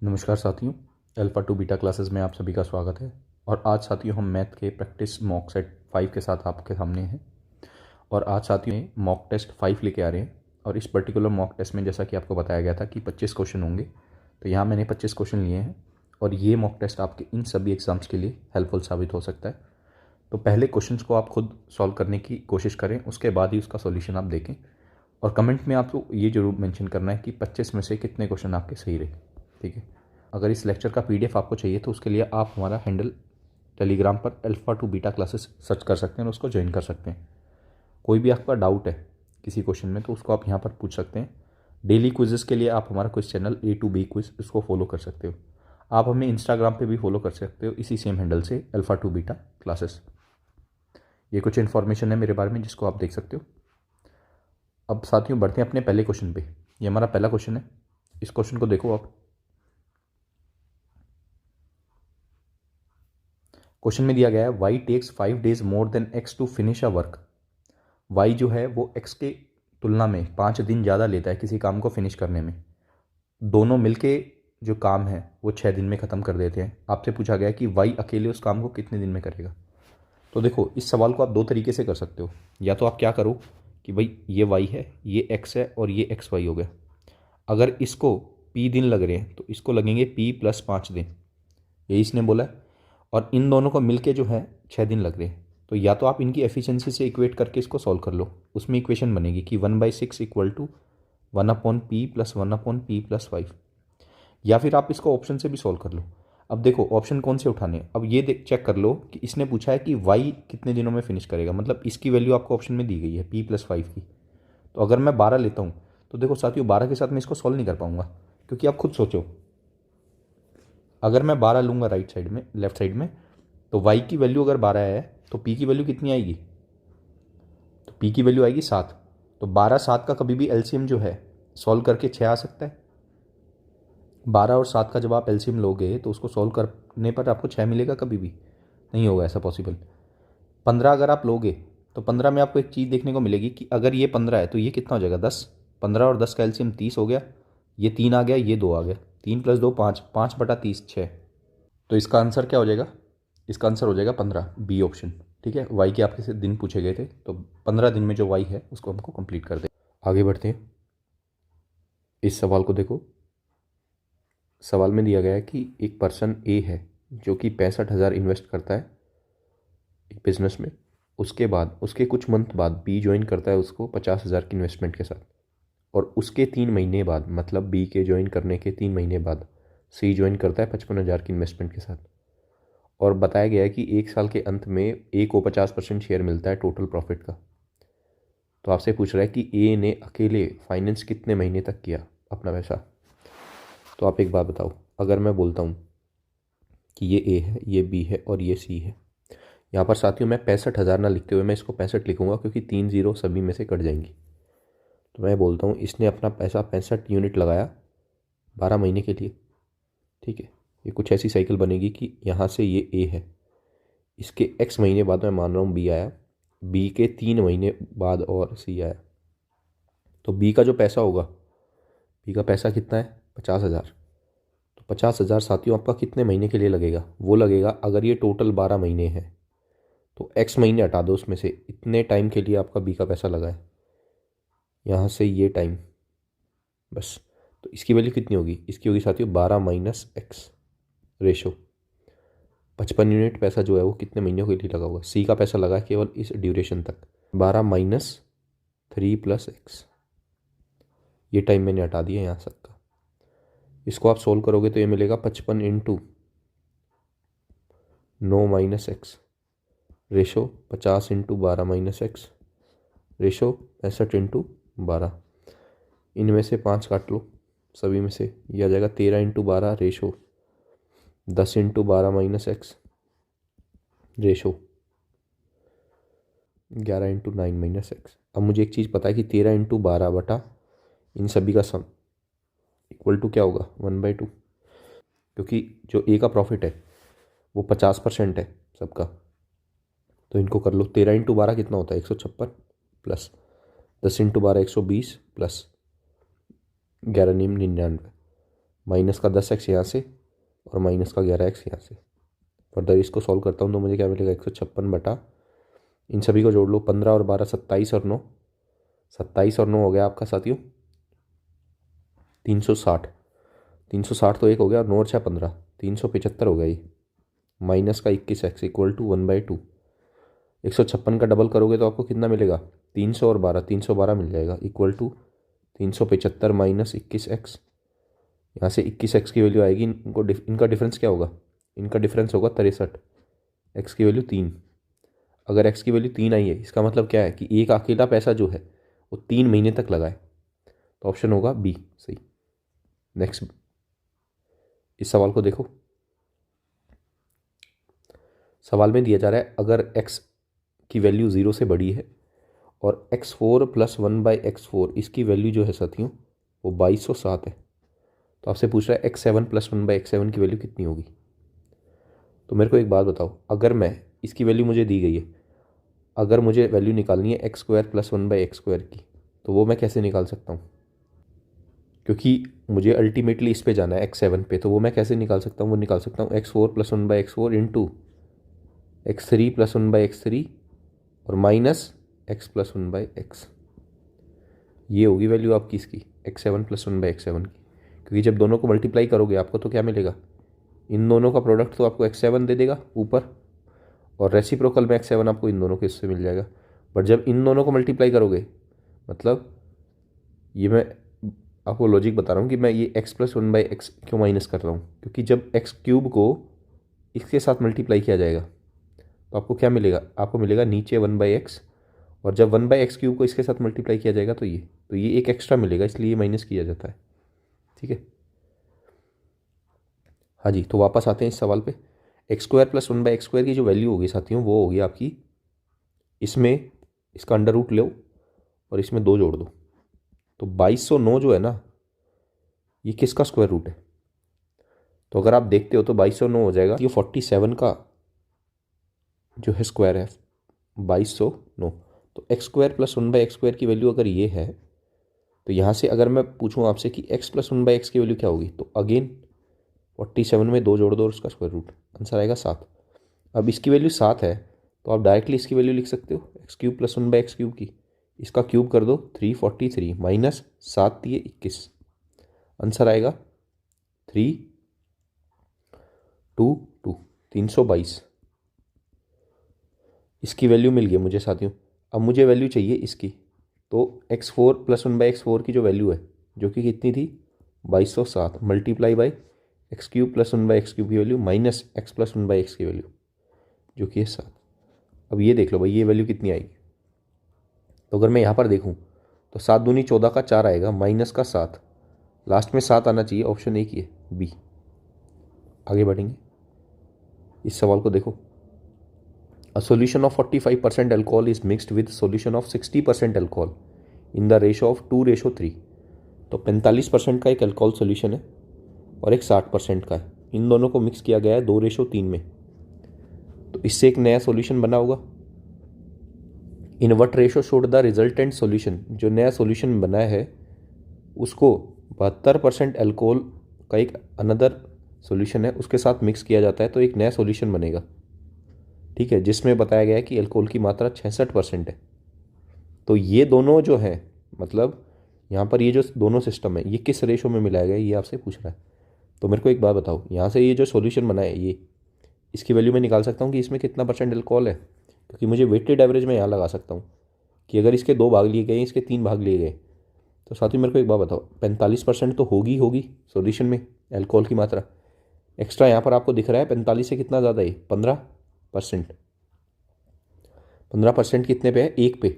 नमस्कार साथियों, alpha two beta classes में आप सभी का स्वागत है। और आज साथियों हम मैथ के प्रैक्टिस मॉक सेट 5 के साथ आपके सामने हैं। और आज साथियों मॉक टेस्ट 5 लेके आ रहे हैं। और इस पर्टिकुलर मॉक टेस्ट में जैसा कि आपको बताया गया था कि 25 क्वेश्चन होंगे, तो यहाँ मैंने 25 क्वेश्चन लिए हैं। और ये मॉक टेस्ट आपके इन सभी एग्ज़ाम्स के लिए हेल्पफुल साबित हो सकता है। तो पहले क्वेश्चंस को आप खुद सॉल्व करने की कोशिश करें, उसके बाद ही उसका सॉल्यूशन आप देखें। और कमेंट में आपको ये ज़रूर मेंशन करना है कि 25 में से कितने क्वेश्चन आपके सही रहे। ठीक है। अगर इस लेक्चर का पीडीएफ आपको चाहिए तो उसके लिए आप हमारा हैंडल टेलीग्राम पर alpha two beta classes search कर सकते हैं और उसको ज्वाइन कर सकते हैं। कोई भी आपका डाउट है किसी क्वेश्चन में तो उसको आप यहाँ पर पूछ सकते हैं। डेली क्विज़ेस के लिए आप हमारा quiz channel A to B quiz इसको फॉलो कर सकते हो। आप हमें इंस्टाग्राम पे भी फॉलो कर सकते हो इसी सेम हैंडल से अल्फ़ा टू बीटा क्लासेस। ये कुछ इन्फॉर्मेशन है मेरे बारे में जिसको आप देख सकते हो। अब साथियों बढ़ते हैं अपने पहले क्वेश्चन पे। ये हमारा पहला क्वेश्चन है। इस क्वेश्चन को देखो आप। क्वेश्चन में दिया गया है Y takes 5 days more than X to finish a work. Y जो है वो एक्स के तुलना में 5 दिन ज़्यादा लेता है किसी काम को फिनिश करने में। दोनों मिलके जो काम है वो 6 दिन में ख़त्म कर देते हैं। आपसे पूछा गया है कि वाई अकेले उस काम को कितने दिन में करेगा। तो देखो इस सवाल को आप दो तरीके से कर सकते हो। या तो आप क्या करो कि भाई ये वाई है, ये एक्स है और ये एक्स वाई हो गया। अगर इसको पी दिन लग रहे हैं तो इसको लगेंगे पी प्लस 5 दिन, यही इसने बोला है। और इन दोनों को मिलके जो है 6 दिन लग रहे हैं। तो या तो आप इनकी एफिशिएंसी से इक्वेट करके इसको सॉल्व कर लो। उसमें इक्वेशन बनेगी कि 1/6 equal to 1/p plus 1/p+5। या फिर आप इसको ऑप्शन से भी सॉल्व कर लो। अब देखो ऑप्शन कौन से उठाने हैं। अब ये चेक कर लो कि इसने पूछा है कि वाई कितने दिनों में फिनिश करेगा, मतलब इसकी वैल्यू आपको ऑप्शन में दी गई है p+5 की। तो अगर मैं 12 लेता हूँ तो देखो साथियों 12 के साथ मैं इसको सॉल्व नहीं कर पाऊंगा, क्योंकि आप खुद सोचो अगर मैं 12 लूँगा राइट साइड में, लेफ्ट साइड में, तो y की वैल्यू अगर 12 है तो p की वैल्यू कितनी आएगी। तो p की वैल्यू आएगी 7। तो 12 7 का कभी भी एलसीएम जो है सॉल्व करके 6 आ सकता है। 12 और 7 का जब आप एलसीएम लोगे तो उसको सॉल्व करने पर आपको 6 मिलेगा, कभी भी नहीं होगा ऐसा पॉसिबल। 15 अगर आप लोगे तो 15 में आपको एक चीज़ देखने को मिलेगी कि अगर ये 15 है तो ये कितना हो जाएगा 10। 15 और 10 का एलसीएम 30 हो गया। ये 3 आ गया, ये 2 आ गया। 3 + 2 5, 5/30 6। तो इसका आंसर क्या हो जाएगा। इसका आंसर हो जाएगा 15, बी ऑप्शन। ठीक है। वाई के आपके से दिन पूछे गए थे तो 15 दिन में जो वाई है उसको हमको कंप्लीट कर दे। आगे बढ़ते हैं। इस सवाल को देखो। सवाल में दिया गया है कि एक पर्सन ए है जो कि 65,000 इन्वेस्ट करता है एक बिजनेस में। उसके बाद उसके कुछ मंथ बाद बी ज्वाइन करता है उसको 50,000 की इन्वेस्टमेंट के साथ। और उसके 3 महीने बाद, मतलब बी के ज्वाइन करने के 3 महीने बाद सी ज्वाइन करता है 55,000 की इन्वेस्टमेंट के साथ। और बताया गया है कि 1 साल के अंत में ए को 50% शेयर मिलता है टोटल प्रॉफिट का। तो आपसे पूछ रहा है कि ए ने अकेले फाइनेंस कितने महीने तक किया अपना पैसा। तो आप एक बात बताओ, अगर मैं बोलता हूँ कि ये ए है, ये बी है और ये सी है। यहाँ पर साथियों मैं 65,000 ना लिखते हुए मैं इसको 65 लिखूंगा, क्योंकि 3 जीरो सभी में से कट जाएंगी। तो मैं बोलता हूँ इसने अपना पैसा 65 यूनिट लगाया 12 महीने के लिए। ठीक है। ये कुछ ऐसी साइकिल बनेगी कि यहाँ से ये ए है, इसके एक्स महीने बाद मैं मान रहा हूँ बी आया, बी के 3 महीने बाद और सी आया। तो बी का जो पैसा होगा, बी का पैसा कितना है 50,000। तो 50,000 साथियों आपका कितने महीने के लिए लगेगा, वो लगेगा अगर ये टोटल 12 महीने हैं तो एक्स महीने हटा दो उसमें से, इतने टाइम के लिए आपका बी का पैसा लगा है। यहाँ से ये टाइम बस। तो इसकी वैल्यू कितनी होगी, इसकी होगी साथियों 12 - एक्स रेशो। 55 यूनिट पैसा जो है वो कितने महीनों के लिए लगा हुआ है। सी का पैसा लगा है केवल इस ड्यूरेशन तक। 12 - 3 + एक्स, ये टाइम मैंने हटा दिया यहाँ तक का। इसको आप सोल्व करोगे तो ये मिलेगा 55 × 9 - एक्स रेशो 50 × 12 - एक्स रेशो 65 × 12। इनमें से 5 काट लो सभी में से, यह आ जाएगा 13 × 12 रेशो 10 × 12 - एक्स रेशो 11 × 9 - एक्स। अब मुझे एक चीज़ पता है कि 13 × 12 बटा इन सभी का सम इक्वल टू क्या होगा 1/2, क्योंकि जो ए का प्रॉफिट है वो 50% है सबका। तो इनको कर लो। 13 × 12 कितना होता है 156 प्लस 10 × 12 120 प्लस 11 × 99 माइनस का 10x यहाँ से और माइनस का 11x यहाँ से। फर्दर इसको सॉल्व करता हूँ तो मुझे क्या मिलेगा, 156 बटा, इन सभी को जोड़ लो, 15 और 12 27 और 9, 27 और 9 हो गया आपका साथियों 360। 360 तो एक हो गया, और 9 और 6 15, 375 हो गया ये। माइनस का 21x इक्वल टू 1/2। 156 का डबल करोगे तो आपको कितना मिलेगा, 300 और 12, 312 मिल जाएगा इक्वल टू 375 माइनस 21x। यहाँ से 21x की वैल्यू आएगी, इनका डिफरेंस क्या होगा, इनका डिफरेंस होगा 63, x की वैल्यू 3। अगर x की वैल्यू 3 आई है इसका मतलब क्या है कि एक अकेला पैसा जो है वो 3 महीने तक लगा है, तो ऑप्शन होगा बी सही। नेक्स्ट इस सवाल को देखो। सवाल में दिया जा रहा है अगर x की वैल्यू 0 से बड़ी है और x4 प्लस 1/x4 इसकी वैल्यू जो है साथियों वो 2207 है, तो आपसे पूछ रहा है x7 प्लस 1/x7 की वैल्यू कितनी होगी। तो मेरे को एक बात बताओ, अगर मैं इसकी वैल्यू मुझे दी गई है, अगर मुझे वैल्यू निकालनी है x² प्लस 1/x² की, तो वो मैं कैसे निकाल सकता हूँ, क्योंकि मुझे अल्टीमेटली इस पे जाना है x7 पे, तो वो मैं कैसे निकाल सकता हूँ, वो निकाल सकता हूँ x4 plus 1/x4 into x3 plus 1/x3 और माइनस x प्लस 1/x। ये होगी वैल्यू आपकी इसकी x7 प्लस 1/x7 की, क्योंकि जब दोनों को मल्टीप्लाई करोगे आपको तो क्या मिलेगा, इन दोनों का प्रोडक्ट तो आपको x7 दे देगा ऊपर, और रेसिप्रोकल में x7 आपको इन दोनों के इससे मिल जाएगा। बट जब इन दोनों को मल्टीप्लाई करोगे, मतलब ये मैं आपको लॉजिक बता रहा हूँ कि मैं ये x प्लस 1/x क्यों माइनस कर रहा हूँ, क्योंकि जब x³ को इसके साथ मल्टीप्लाई किया जाएगा तो आपको क्या मिलेगा, आपको मिलेगा नीचे 1/x, और जब 1/x³ को इसके साथ मल्टीप्लाई किया जाएगा तो ये एक एक्स्ट्रा मिलेगा, इसलिए ये माइनस किया जाता है। ठीक है, हाँ जी। तो वापस आते हैं इस सवाल पे। x² प्लस 1/x² की जो वैल्यू होगी साथियों वो होगी आपकी, इसमें इसका अंडर रूट लो और इसमें 2 जोड़ दो, तो 2209 जो है ना ये किसका स्क्वायर रूट है, तो अगर आप देखते हो तो 2209 हो जाएगा, ये 47 का जो है स्क्वायर है 2209। तो x² प्लस 1/x² की वैल्यू अगर ये है, तो यहाँ से अगर मैं पूछूँ आपसे कि x प्लस 1/x की वैल्यू क्या होगी, तो अगेन 47 में 2 जोड़ दो और उसका स्क्वायर रूट, आंसर आएगा 7। अब इसकी वैल्यू 7 है तो आप डायरेक्टली इसकी वैल्यू लिख सकते हो x³ प्लस 1/x³ की, इसका क्यूब कर दो 343 माइनस 7 दिए 21, आंसर आएगा 322 322। इसकी वैल्यू मिल गई मुझे साथियों। अब मुझे वैल्यू चाहिए इसकी, तो x4 प्लस 1/x4 की जो वैल्यू है जो कि कितनी थी 2207 multiply by x³ plus 1/x³ की value minus x plus 1/x की वैल्यू जो कि है 7। अब ये देख लो भाई ये वैल्यू कितनी आएगी, तो अगर मैं यहाँ पर देखूँ तो 7 दूनी 14 का 4 आएगा माइनस का 7, लास्ट में 7 आना चाहिए, ऑप्शन एक ही है बी। आगे बढ़ेंगे, इस सवाल को देखो। A solution of 45% alcohol is mixed with solution of 60% alcohol in the ratio of 2:3। तो 45% का एक अल्कोहल सोल्यूशन है और एक 60% का है, इन दोनों को मिक्स किया गया है 2:3 में, तो इससे एक नया सॉल्यूशन बना होगा। In what ratio should the resultant solution, जो नया सॉल्यूशन बना है उसको 72% अल्कोहल का एक अनदर सॉल्यूशन है उसके साथ मिक्स किया जाता है तो एक नया सॉल्यूशन बनेगा। ठीक है, जिसमें बताया गया है कि अल्कोहल की मात्रा 66% है। तो ये दोनों जो है, मतलब यहाँ पर ये जो दोनों सिस्टम है ये किस रेशो में मिलाया गया है ये आपसे पूछ रहा है। तो मेरे को एक बात बताओ, यहाँ से ये जो सॉल्यूशन बना है ये, इसकी वैल्यू मैं निकाल सकता हूँ कि इसमें कितना परसेंट अल्कोहल है, क्योंकि मुझे वेटेड एवरेज में यहाँ लगा सकता हूँ कि अगर इसके 2 भाग लिए गए, इसके 3 भाग लिए गए, तो साथ ही मेरे को एक बात बताओ 45% तो होगी सॉल्यूशन में अल्कोहल की मात्रा। एक्स्ट्रा यहाँ पर आपको दिख रहा है 45 से कितना ज़्यादा है 15%। 15% कितने पे है, एक पे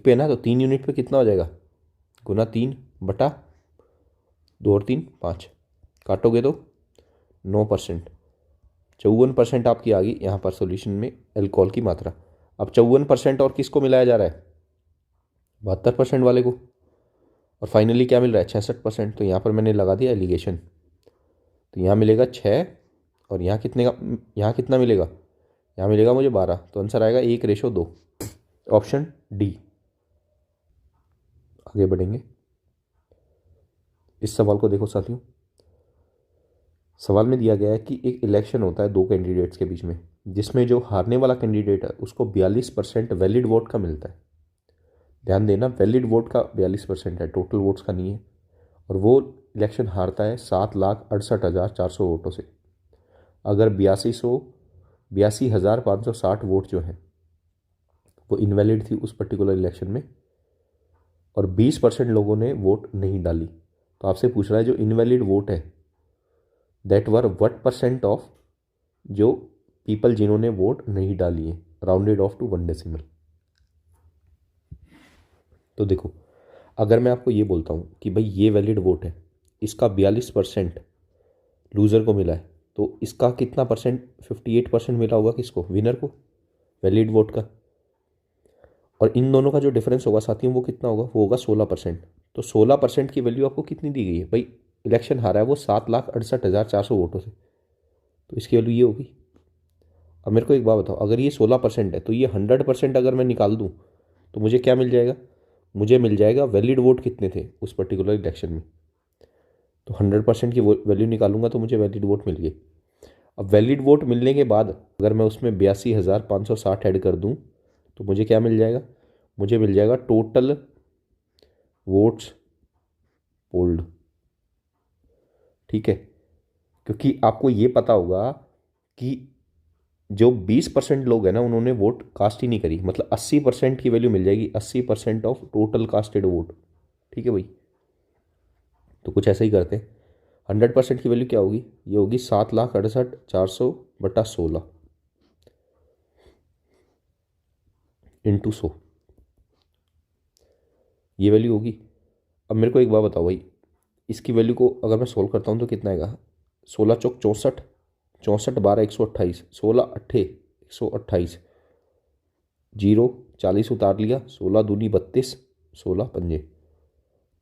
है ना, तो 3 यूनिट पे कितना हो जाएगा, गुना 3 बटा 2 और 3 5, काटोगे तो 9%। 54% आपकी आ गई यहाँ पर सॉल्यूशन में अल्कोहल की मात्रा। अब 54% और किसको मिलाया जा रहा है, 72% वाले को, और फाइनली क्या मिल रहा है 66%। तो यहाँ पर मैंने लगा दिया एलिगेशन, तो यहाँ मिलेगा 6 और यहाँ कितने का, यहाँ कितना मिलेगा, यहाँ मिलेगा मुझे 12, तो आंसर आएगा 1:2, ऑप्शन डी। आगे बढ़ेंगे, इस सवाल को देखो साथियों, सवाल में दिया गया है कि एक इलेक्शन होता है दो कैंडिडेट्स के बीच में, जिसमें जो हारने वाला कैंडिडेट है उसको 42% वैलिड वोट का मिलता है। ध्यान देना, वैलिड वोट का 42% है, टोटल वोट्स का नहीं है। और वो इलेक्शन हारता है 7,68,400 वोटों से। अगर 82,560 वोट जो हैं वो इनवैलिड थी उस पर्टिकुलर इलेक्शन में, और 20% लोगों ने वोट नहीं डाली, तो आपसे पूछ रहा है जो इनवैलिड वोट है that were what percent of जो पीपल जिन्होंने वोट नहीं डाली है, राउंडेड ऑफ टू 1 डेसिमल। तो देखो, अगर मैं आपको ये बोलता हूँ कि भाई ये वैलिड वोट है, इसका 42% लूज़र को मिला है, तो इसका कितना परसेंट, 58% मिला होगा किसको, विनर को, वैलिड वोट का। और इन दोनों का जो डिफरेंस होगा साथियों वो कितना होगा, वो होगा 16%। तो 16% की वैल्यू आपको कितनी दी गई है, भाई इलेक्शन हारा है वो 7,68,400 वोटों से, तो इसकी वैल्यू ये होगी। अब मेरे को एक बात बताओ, अगर ये 16% है तो ये 100% अगर मैं निकाल दूँ तो मुझे क्या मिल जाएगा, मुझे मिल जाएगा वैलिड वोट कितने थे उस पर्टिकुलर इलेक्शन में। तो 100% की वैल्यू निकालूंगा तो मुझे वैलिड वोट मिल गई। अब वैलिड वोट मिलने के बाद अगर मैं उसमें 82,560 ऐड कर दूं तो मुझे क्या मिल जाएगा, मुझे मिल जाएगा टोटल वोट्स पोल्ड। ठीक है, क्योंकि आपको ये पता होगा कि जो 20% लोग हैं ना उन्होंने वोट कास्ट ही नहीं करी, मतलब 80% की वैल्यू मिल जाएगी, 80% ऑफ टोटल कास्टेड वोट। ठीक है भाई, तो कुछ ऐसा ही करते हैं। 100% की वैल्यू क्या होगी, ये होगी 7,68,400 बटा 16 इंटू 100, ये वैल्यू होगी। अब मेरे को एक बात बताओ भाई, इसकी वैल्यू को अगर मैं सोल्व करता हूँ तो कितना आएगा, 16 चौक 64, 64 12 128, 16 अट्ठे 128, 0 40 उतार लिया, 16 दूनी 32, 16 पंजे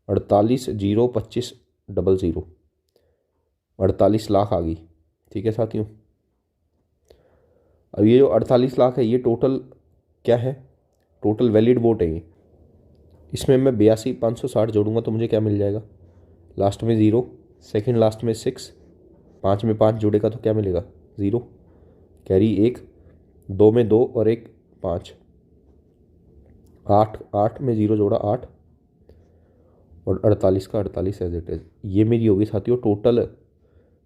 48, 0 25 00, 48 लाख आ गई। ठीक है साथियों, अब ये जो 48 लाख है ये टोटल क्या है, टोटल वैलिड वोट है ये। इसमें मैं 82,560 जोड़ूंगा तो मुझे क्या मिल जाएगा, लास्ट में 0, सेकंड लास्ट में 6, 5 में 5 जोड़ेगा तो क्या मिलेगा 0, कैरी 1, 2 में 2 और 1 5, 8, 8 में 0 जोड़ा 8, और 48 का 48 एज इट इज़। ये मेरी होगी साथियों टोटल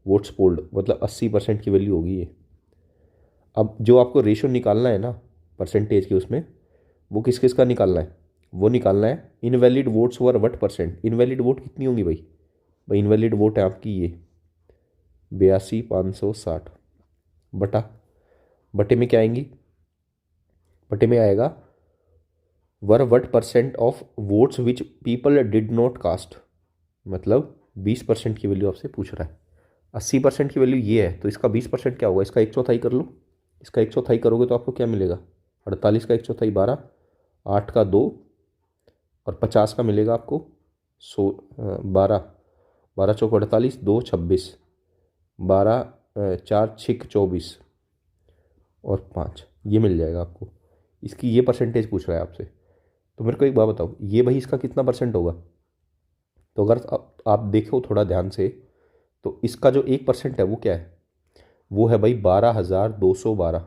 वोट्स पोल्ड, मतलब 80% की वैल्यू होगी ये। अब जो आपको रेशो निकालना है ना परसेंटेज की, उसमें वो किस किस का निकालना है, वो निकालना है invalid votes were what percent. Invalid vote कितनी होंगी भाई, भाई इनवैलिड वोट है आपकी ये 82,560 बटा, बटे में क्या आएंगी, बटे में आएगा वर what percent of votes which people did not cast, मतलब 20% की वैल्यू आपसे पूछ रहा है। 80% की वैल्यू ये है तो इसका 20% क्या होगा, इसका 1/4 कर लो, इसका 1/4 करोगे तो आपको क्या मिलेगा, 48 का 1/4 12, 8 का 2 और 50 का मिलेगा आपको 12, 12 चौक 48, 2 26, 12 4 6 24 और 5, ये मिल जाएगा आपको। इसकी ये परसेंटेज पूछ रहा है आपसे। तो मेरे को एक बात बताओ, ये भाई इसका कितना परसेंट होगा, तो अगर आप देखो थोड़ा ध्यान से तो इसका जो 1% है वो क्या है, वो है भाई 12,212,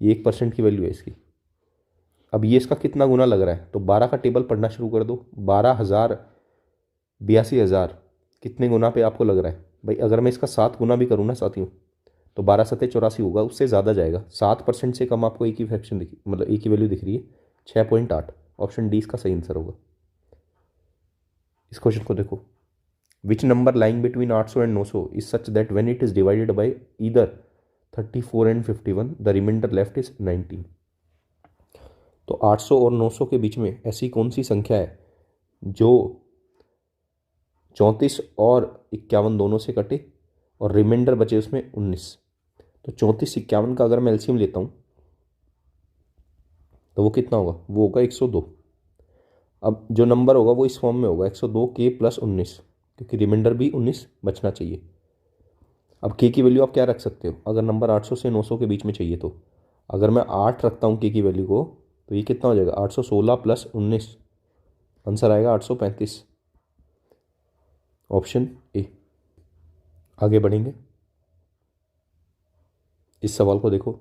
ये 1% की वैल्यू है इसकी। अब ये इसका कितना गुना लग रहा है, तो 12 का टेबल पढ़ना शुरू कर दो, 12,000 82,000 कितने गुना पे आपको लग रहा है भाई, अगर मैं इसका 7 गुना भी करूँ ना साथियों तो 12 सत्ते 84 होगा, उससे ज़्यादा जाएगा। 7% से कम आपको एक ही फ्रैक्शन दिखी, मतलब एक ही वैल्यू दिख रही है, 6.8। ऑप्शन डी इसका सही आंसर होगा। इस क्वेश्चन को देखो, which number lying between 800 and 900 is such that when it is divided by either 34 and 51 the remainder left is 19। तो 800 और 900 के बीच में ऐसी कौन सी संख्या है जो 34 और 51 दोनों से कटे और रिमाइंडर बचे उसमें 19। तो 34 51 का अगर मैं एलसीएम लेता हूँ तो वो कितना होगा, वो होगा 102। अब जो नंबर होगा वो इस फॉर्म में होगा 102 के प्लस 19, क्योंकि रिमाइंडर भी 19 बचना चाहिए। अब के की वैल्यू आप क्या रख सकते हो, अगर नंबर 800 से 900 के बीच में चाहिए तो अगर मैं 8 रखता हूँ के की वैल्यू को तो ये कितना हो जाएगा 816 प्लस 19, आंसर आएगा 835। Option A. आगे बढ़ेंगे, इस सवाल को देखो।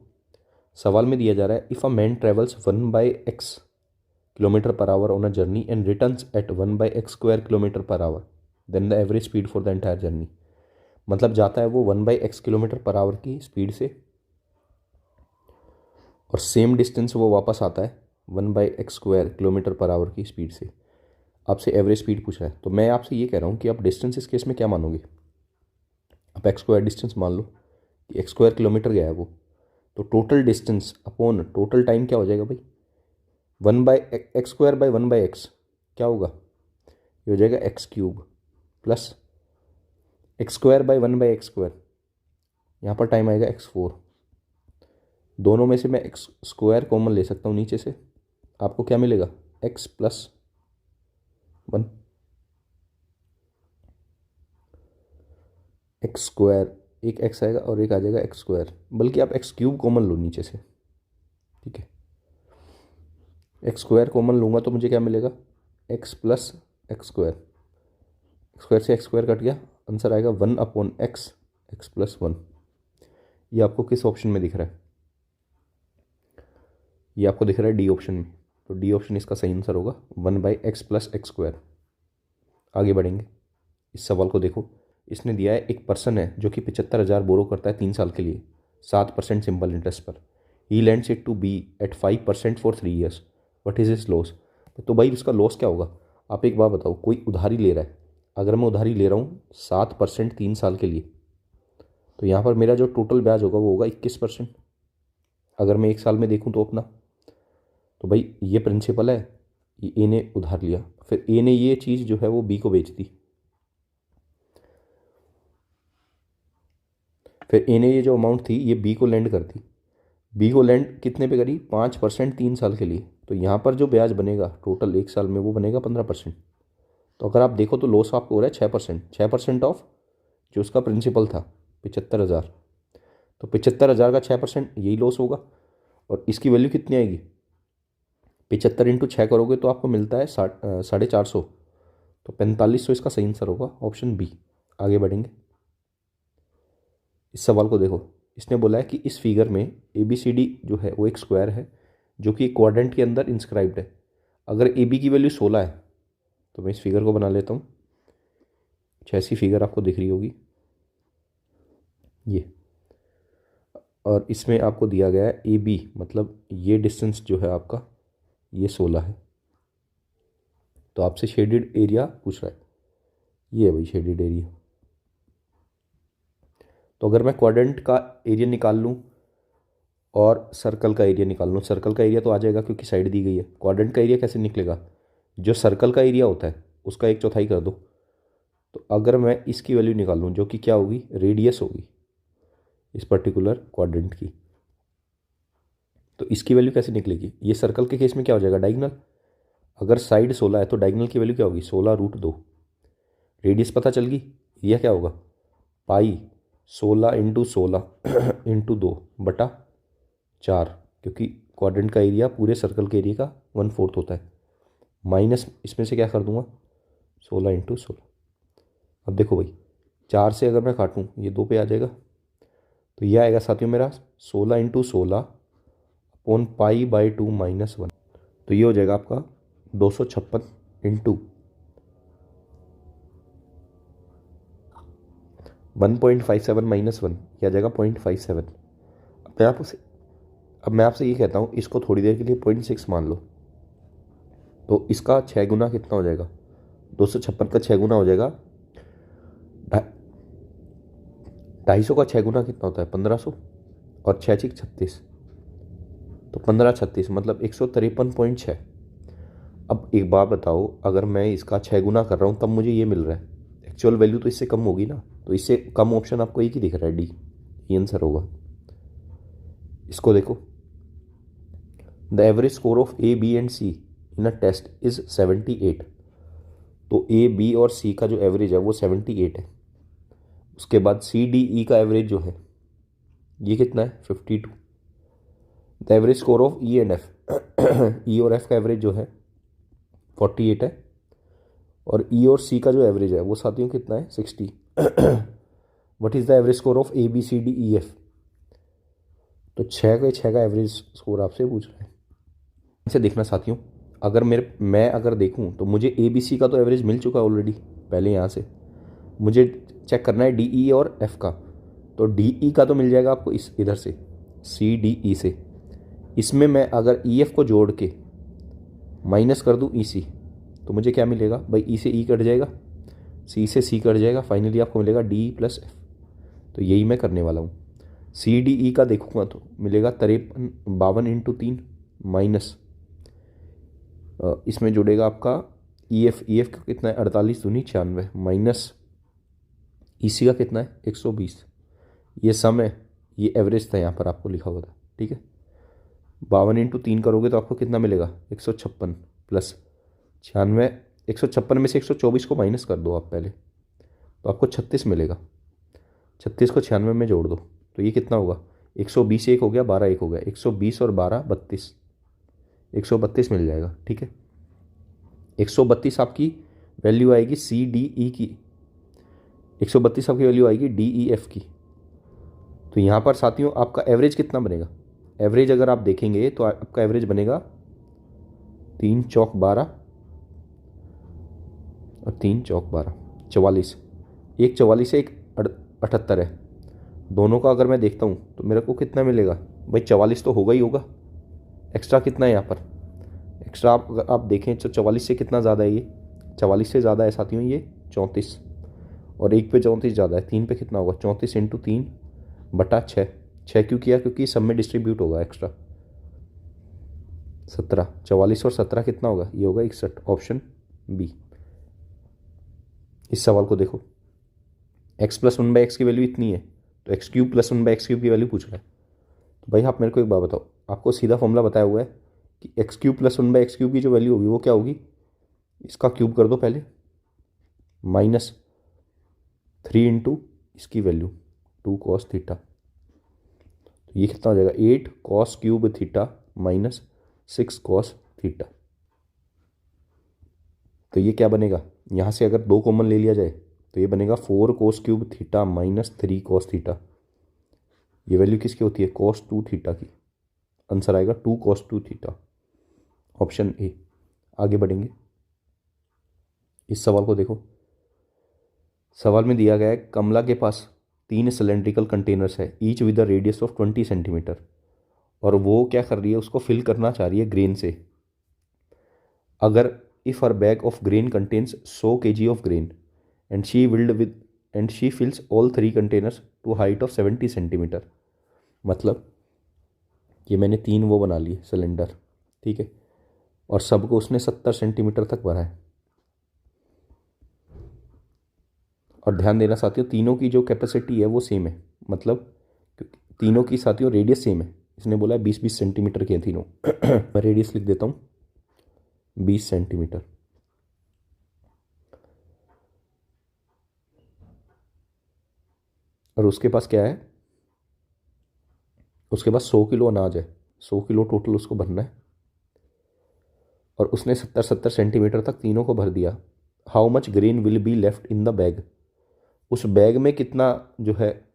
सवाल में दिया जा रहा है if a man travels 1/x kilometre per hour on a journey and returns at 1/x² kilometre per hour then the average speed for the entire journey. मतलब जाता है वो 1/x किलोमीटर पर आवर की स्पीड से और same distance वो वापस आता है 1/x² किलोमीटर पर आवर की स्पीड से। आपसे एवरेज स्पीड पूछ रहा है, तो मैं आपसे ये कह रहा हूँ कि आप डिस्टेंस इस केस में क्या मानोगे। आप x² डिस्टेंस मान लो कि x² किलोमीटर गया है वो, तो total distance upon total time क्या हो जाएगा भाई, 1/x² क्या होगा, ये हो जाएगा x³ प्लस x² यहाँ पर टाइम आएगा x4। दोनों में से मैं x² कॉमन ले सकता हूँ नीचे से, आपको क्या मिलेगा x + 1 x², एक x आएगा और एक आ जाएगा x², बल्कि आप x³ कॉमन लो नीचे से, ठीक है। x² कॉमन लूँगा तो मुझे क्या मिलेगा x + x², x² से x² कट गया, आंसर आएगा 1/x, x + 1। ये आपको किस ऑप्शन में दिख रहा है, ये आपको दिख रहा है डी ऑप्शन में, तो डी ऑप्शन इसका सही आंसर होगा 1/x + x²। आगे बढ़ेंगे, इस सवाल को देखो। इसने दिया है एक पर्सन है जो कि 75,000 बोरो करता है 3 साल के लिए 7% सिंपल इंटरेस्ट पर। He lends it to be at 5% for 3 years, what is is loss. तो भाई उसका लॉस क्या होगा। आप एक बात बताओ, कोई उधारी ले रहा है, अगर मैं उधारी ले रहा हूँ 7% 3 साल के लिए, तो यहाँ पर मेरा जो टोटल ब्याज होगा वो होगा 21%। अगर मैं 1 साल में देखूँ तो अपना, तो भाई ये प्रिंसिपल है, ये ए ने उधार लिया, फिर ए ने ये चीज़ जो है वो बी को बेच दी, फिर ए ने ये जो अमाउंट थी ये बी को लैंड कर दी। बी को लैंड कितने पे करी, 5% 3 साल के लिए, तो यहाँ पर जो ब्याज बनेगा टोटल 1 साल में वो बनेगा 15%। तो अगर आप देखो तो लॉस आपको हो रहा है 6%, 6% ऑफ जो उसका प्रिंसिपल था 75,000, तो 75,000 का 6% यही लॉस होगा। और इसकी वैल्यू कितनी आएगी, 75 × 6 करोगे तो आपको मिलता है 450, तो 4500 इसका सही आंसर होगा, ऑप्शन बी। आगे बढ़ेंगे, इस सवाल को देखो। इसने बोला है कि इस फिगर में ABCD जो है वो एक स्क्वायर है जो कि क्वाड्रेंट के अंदर इंस्क्राइब्ड है। अगर AB की वैल्यू 16 है, तो मैं इस फिगर को बना लेता हूँ, ऐसी फिगर आपको दिख रही होगी ये, और इसमें आपको दिया गया है AB, मतलब ये डिस्टेंस जो है आपका ये 16 है। तो आपसे शेडेड एरिया पूछ रहा है, ये है भाई शेडेड एरिया। तो अगर मैं क्वाड्रेंट का एरिया निकाल लूँ और सर्कल का एरिया निकाल लूँ, सर्कल का एरिया तो आ जाएगा क्योंकि साइड दी गई है। क्वाड्रेंट का एरिया कैसे निकलेगा, जो सर्कल का एरिया होता है उसका 1/4 कर दो। तो अगर मैं इसकी वैल्यू निकाल लूँ जो कि क्या होगी, रेडियस होगी इस पर्टिकुलर क्वाड्रेंट की, तो इसकी वैल्यू कैसे निकलेगी। ये सर्कल के केस में क्या हो जाएगा, डायगोनल। अगर साइड 16 है तो डायगोनल की वैल्यू क्या होगी, 16√2। रेडियस पता चल गई, एरिया क्या होगा, पाई 16 × 16 × 2/4, क्योंकि क्वाड्रेंट का एरिया पूरे सर्कल के एरिया का 1/4 होता है, माइनस इसमें से क्या कर दूंगा 16 × 16। अब देखो भाई 4 से अगर मैं काटूँ ये 2 पे आ जाएगा, तो यह आएगा साथियों मेरा 16 × 16 अपॉन π/2 - 1, तो ये हो जाएगा आपका 256 × 1.57 - 1, यह आ जाएगा 0.57। अब मैं आपसे ये कहता हूँ इसको थोड़ी देर के लिए 0.6 मान लो, तो इसका 6 गुना कितना हो जाएगा, 256 का 6 गुना हो जाएगा 250 का 6 गुना कितना होता है 1500, और 6 × 36, तो 15×36 मतलब 153.6। अब एक बात बताओ, अगर मैं इसका 6 गुना कर रहा हूँ तब मुझे ये मिल रहा है, एक्चुअल वैल्यू तो इससे कम होगी ना, तो इससे कम ऑप्शन आपको एक ही दिख रहा है, डी, ये आंसर होगा। इसको देखो, the average score of A, B and C in a test is 78, तो A, B और C का जो एवरेज है वो 78 है। उसके बाद C, D, E का एवरेज जो है ये कितना है 52। The average score of E and F, E और F का एवरेज जो है 48 है, और ई और सी का जो एवरेज है वो साथियों कितना है 60। What is the average score of A B C D E F. तो 6 का एवरेज स्कोर आपसे पूछ रहा है। इसे देखना साथियों, अगर मैं अगर देखूं तो मुझे ए बी सी का तो एवरेज मिल चुका है ऑलरेडी पहले यहाँ से। मुझे चेक करना है डी ई और एफ का। तो डी ई का तो मिल जाएगा आपको इस इधर से सी डी ई से। इसमें मैं अगर ई एफ को जोड़ के माइनस कर दूं ई सी तो मुझे क्या मिलेगा भाई, ई से ई कट जाएगा, सी से सी कट जाएगा, फाइनली आपको मिलेगा डी प्लस एफ। तो यही मैं करने वाला हूँ। सी डी ई का देखूंगा तो मिलेगा 52 माइनस इसमें जुड़ेगा आपका ई एफ का कितना है 48 दूनी 96 माइनस ई सी का कितना है 120। ये सम है, ये एवरेज था यहाँ पर आपको लिखा हुआ था, ठीक है। 52 × 3 करोगे तो आपको कितना मिलेगा 156 प्लस 96। 156 में से 124 को माइनस कर दो आप पहले, तो आपको 36 मिलेगा। 36 को 96 में जोड़ दो तो ये कितना होगा 120 एक हो गया, 12 एक हो गया, 120 और 12 32, 132 मिल जाएगा, ठीक है। 132 आपकी वैल्यू आएगी सी डी ई की, 132 आपकी वैल्यू आएगी डी ई एफ की। तो यहाँ पर साथियों आपका एवरेज कितना बनेगा, एवरेज अगर आप देखेंगे तो आपका एवरेज बनेगा 3 चौक 12 और 3 चौक 12 44। एक 44 है, एक 78 है। दोनों का अगर मैं देखता हूँ तो मेरे को कितना मिलेगा भाई, 44 तो होगा ही होगा। एक्स्ट्रा कितना है यहाँ पर, एक्स्ट्रा अगर आप देखें तो 44 से कितना ज़्यादा है, ये 44 से ज़्यादा है साथियों ये 34, और एक पे 34 ज़्यादा है, 3 पे कितना होगा 34 × 3 बटा 6। 6 क्यों किया, क्योंकि सब में डिस्ट्रीब्यूट होगा एक्स्ट्रा। 17, 44 और 17 कितना होगा, ये होगा 61, ऑप्शन बी। इस सवाल को देखो, x + 1/x की वैल्यू इतनी है तो x³ + 1/x³ की वैल्यू पूछ रहा है। तो भाई आप मेरे को एक बात बताओ, आपको सीधा फॉर्मूला बताया हुआ है कि x³ + 1/x³ की जो वैल्यू होगी वो क्या होगी, इसका क्यूब कर दो पहले, -3 × इसकी वैल्यू 2 cos थीटा। तो ये कितना हो जाएगा 8 cos³ theta minus 6 cos theta. तो ये क्या बनेगा, यहाँ से अगर 2 कॉमन ले लिया जाए तो ये बनेगा 4 cos³ theta minus 3 cos theta. ये वैल्यू किसकी होती है cos 2 थीटा की। आंसर आएगा 2 cos 2 थीटा, ऑप्शन ए। आगे बढ़ेंगे, इस सवाल को देखो। सवाल में दिया गया है कमला के पास 3 सिलेंड्रिकल कंटेनर्स है, each with the radius of 20 centimetre, और वो क्या कर रही है, उसको फिल करना चाह रही है ग्रेन से। अगर if her bag of grain contains 100 kg of grain and she fills all 3 containers to height of 70 centimeter. मतलब ये मैंने 3 वो बना लिए सिलेंडर, ठीक है, और सबको उसने 70 सेंटीमीटर तक भरा है। और ध्यान देना साथियों, तीनों की जो कैपेसिटी है वो सेम है, मतलब तीनों की साथियों रेडियस सेम है। इसने बोला 20-20 सेंटीमीटर के हैं तीनों। मैं रेडियस लिख देता हूँ 20 सेंटीमीटर। और उसके पास क्या है, उसके पास 100 किलो अनाज है, 100 किलो टोटल उसको भरना है, और उसने 70-70 सेंटीमीटर तक तीनों को भर दिया। How much grain will be left in the bag. उस बैग में कितना जो है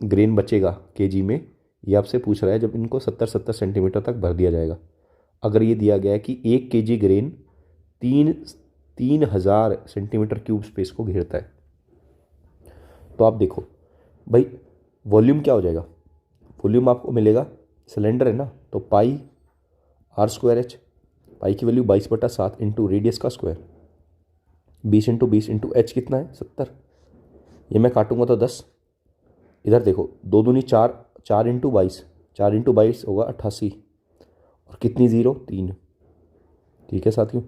ग्रेन बचेगा केजी में, ये आपसे पूछ रहा है जब इनको 70-70 सेंटीमीटर तक भर दिया जाएगा। अगर ये दिया गया है कि 1 kg grain 3000 centimetre cube space को घेरता है, तो आप देखो भाई वॉल्यूम क्या हो जाएगा। वॉल्यूम आपको मिलेगा, सिलेंडर है ना, तो पाई r²h, पाई की वैल्यू 22/7 इंटू रेडियस का स्क्वायर, 20 × 20 इंटू h कितना है 70। ये मैं काटूंगा तो 10। इधर देखो 2 दूनी 4, 4 × 22, 4 × 22 होगा 88, और कितनी ज़ीरो 3, ठीक है साथियों,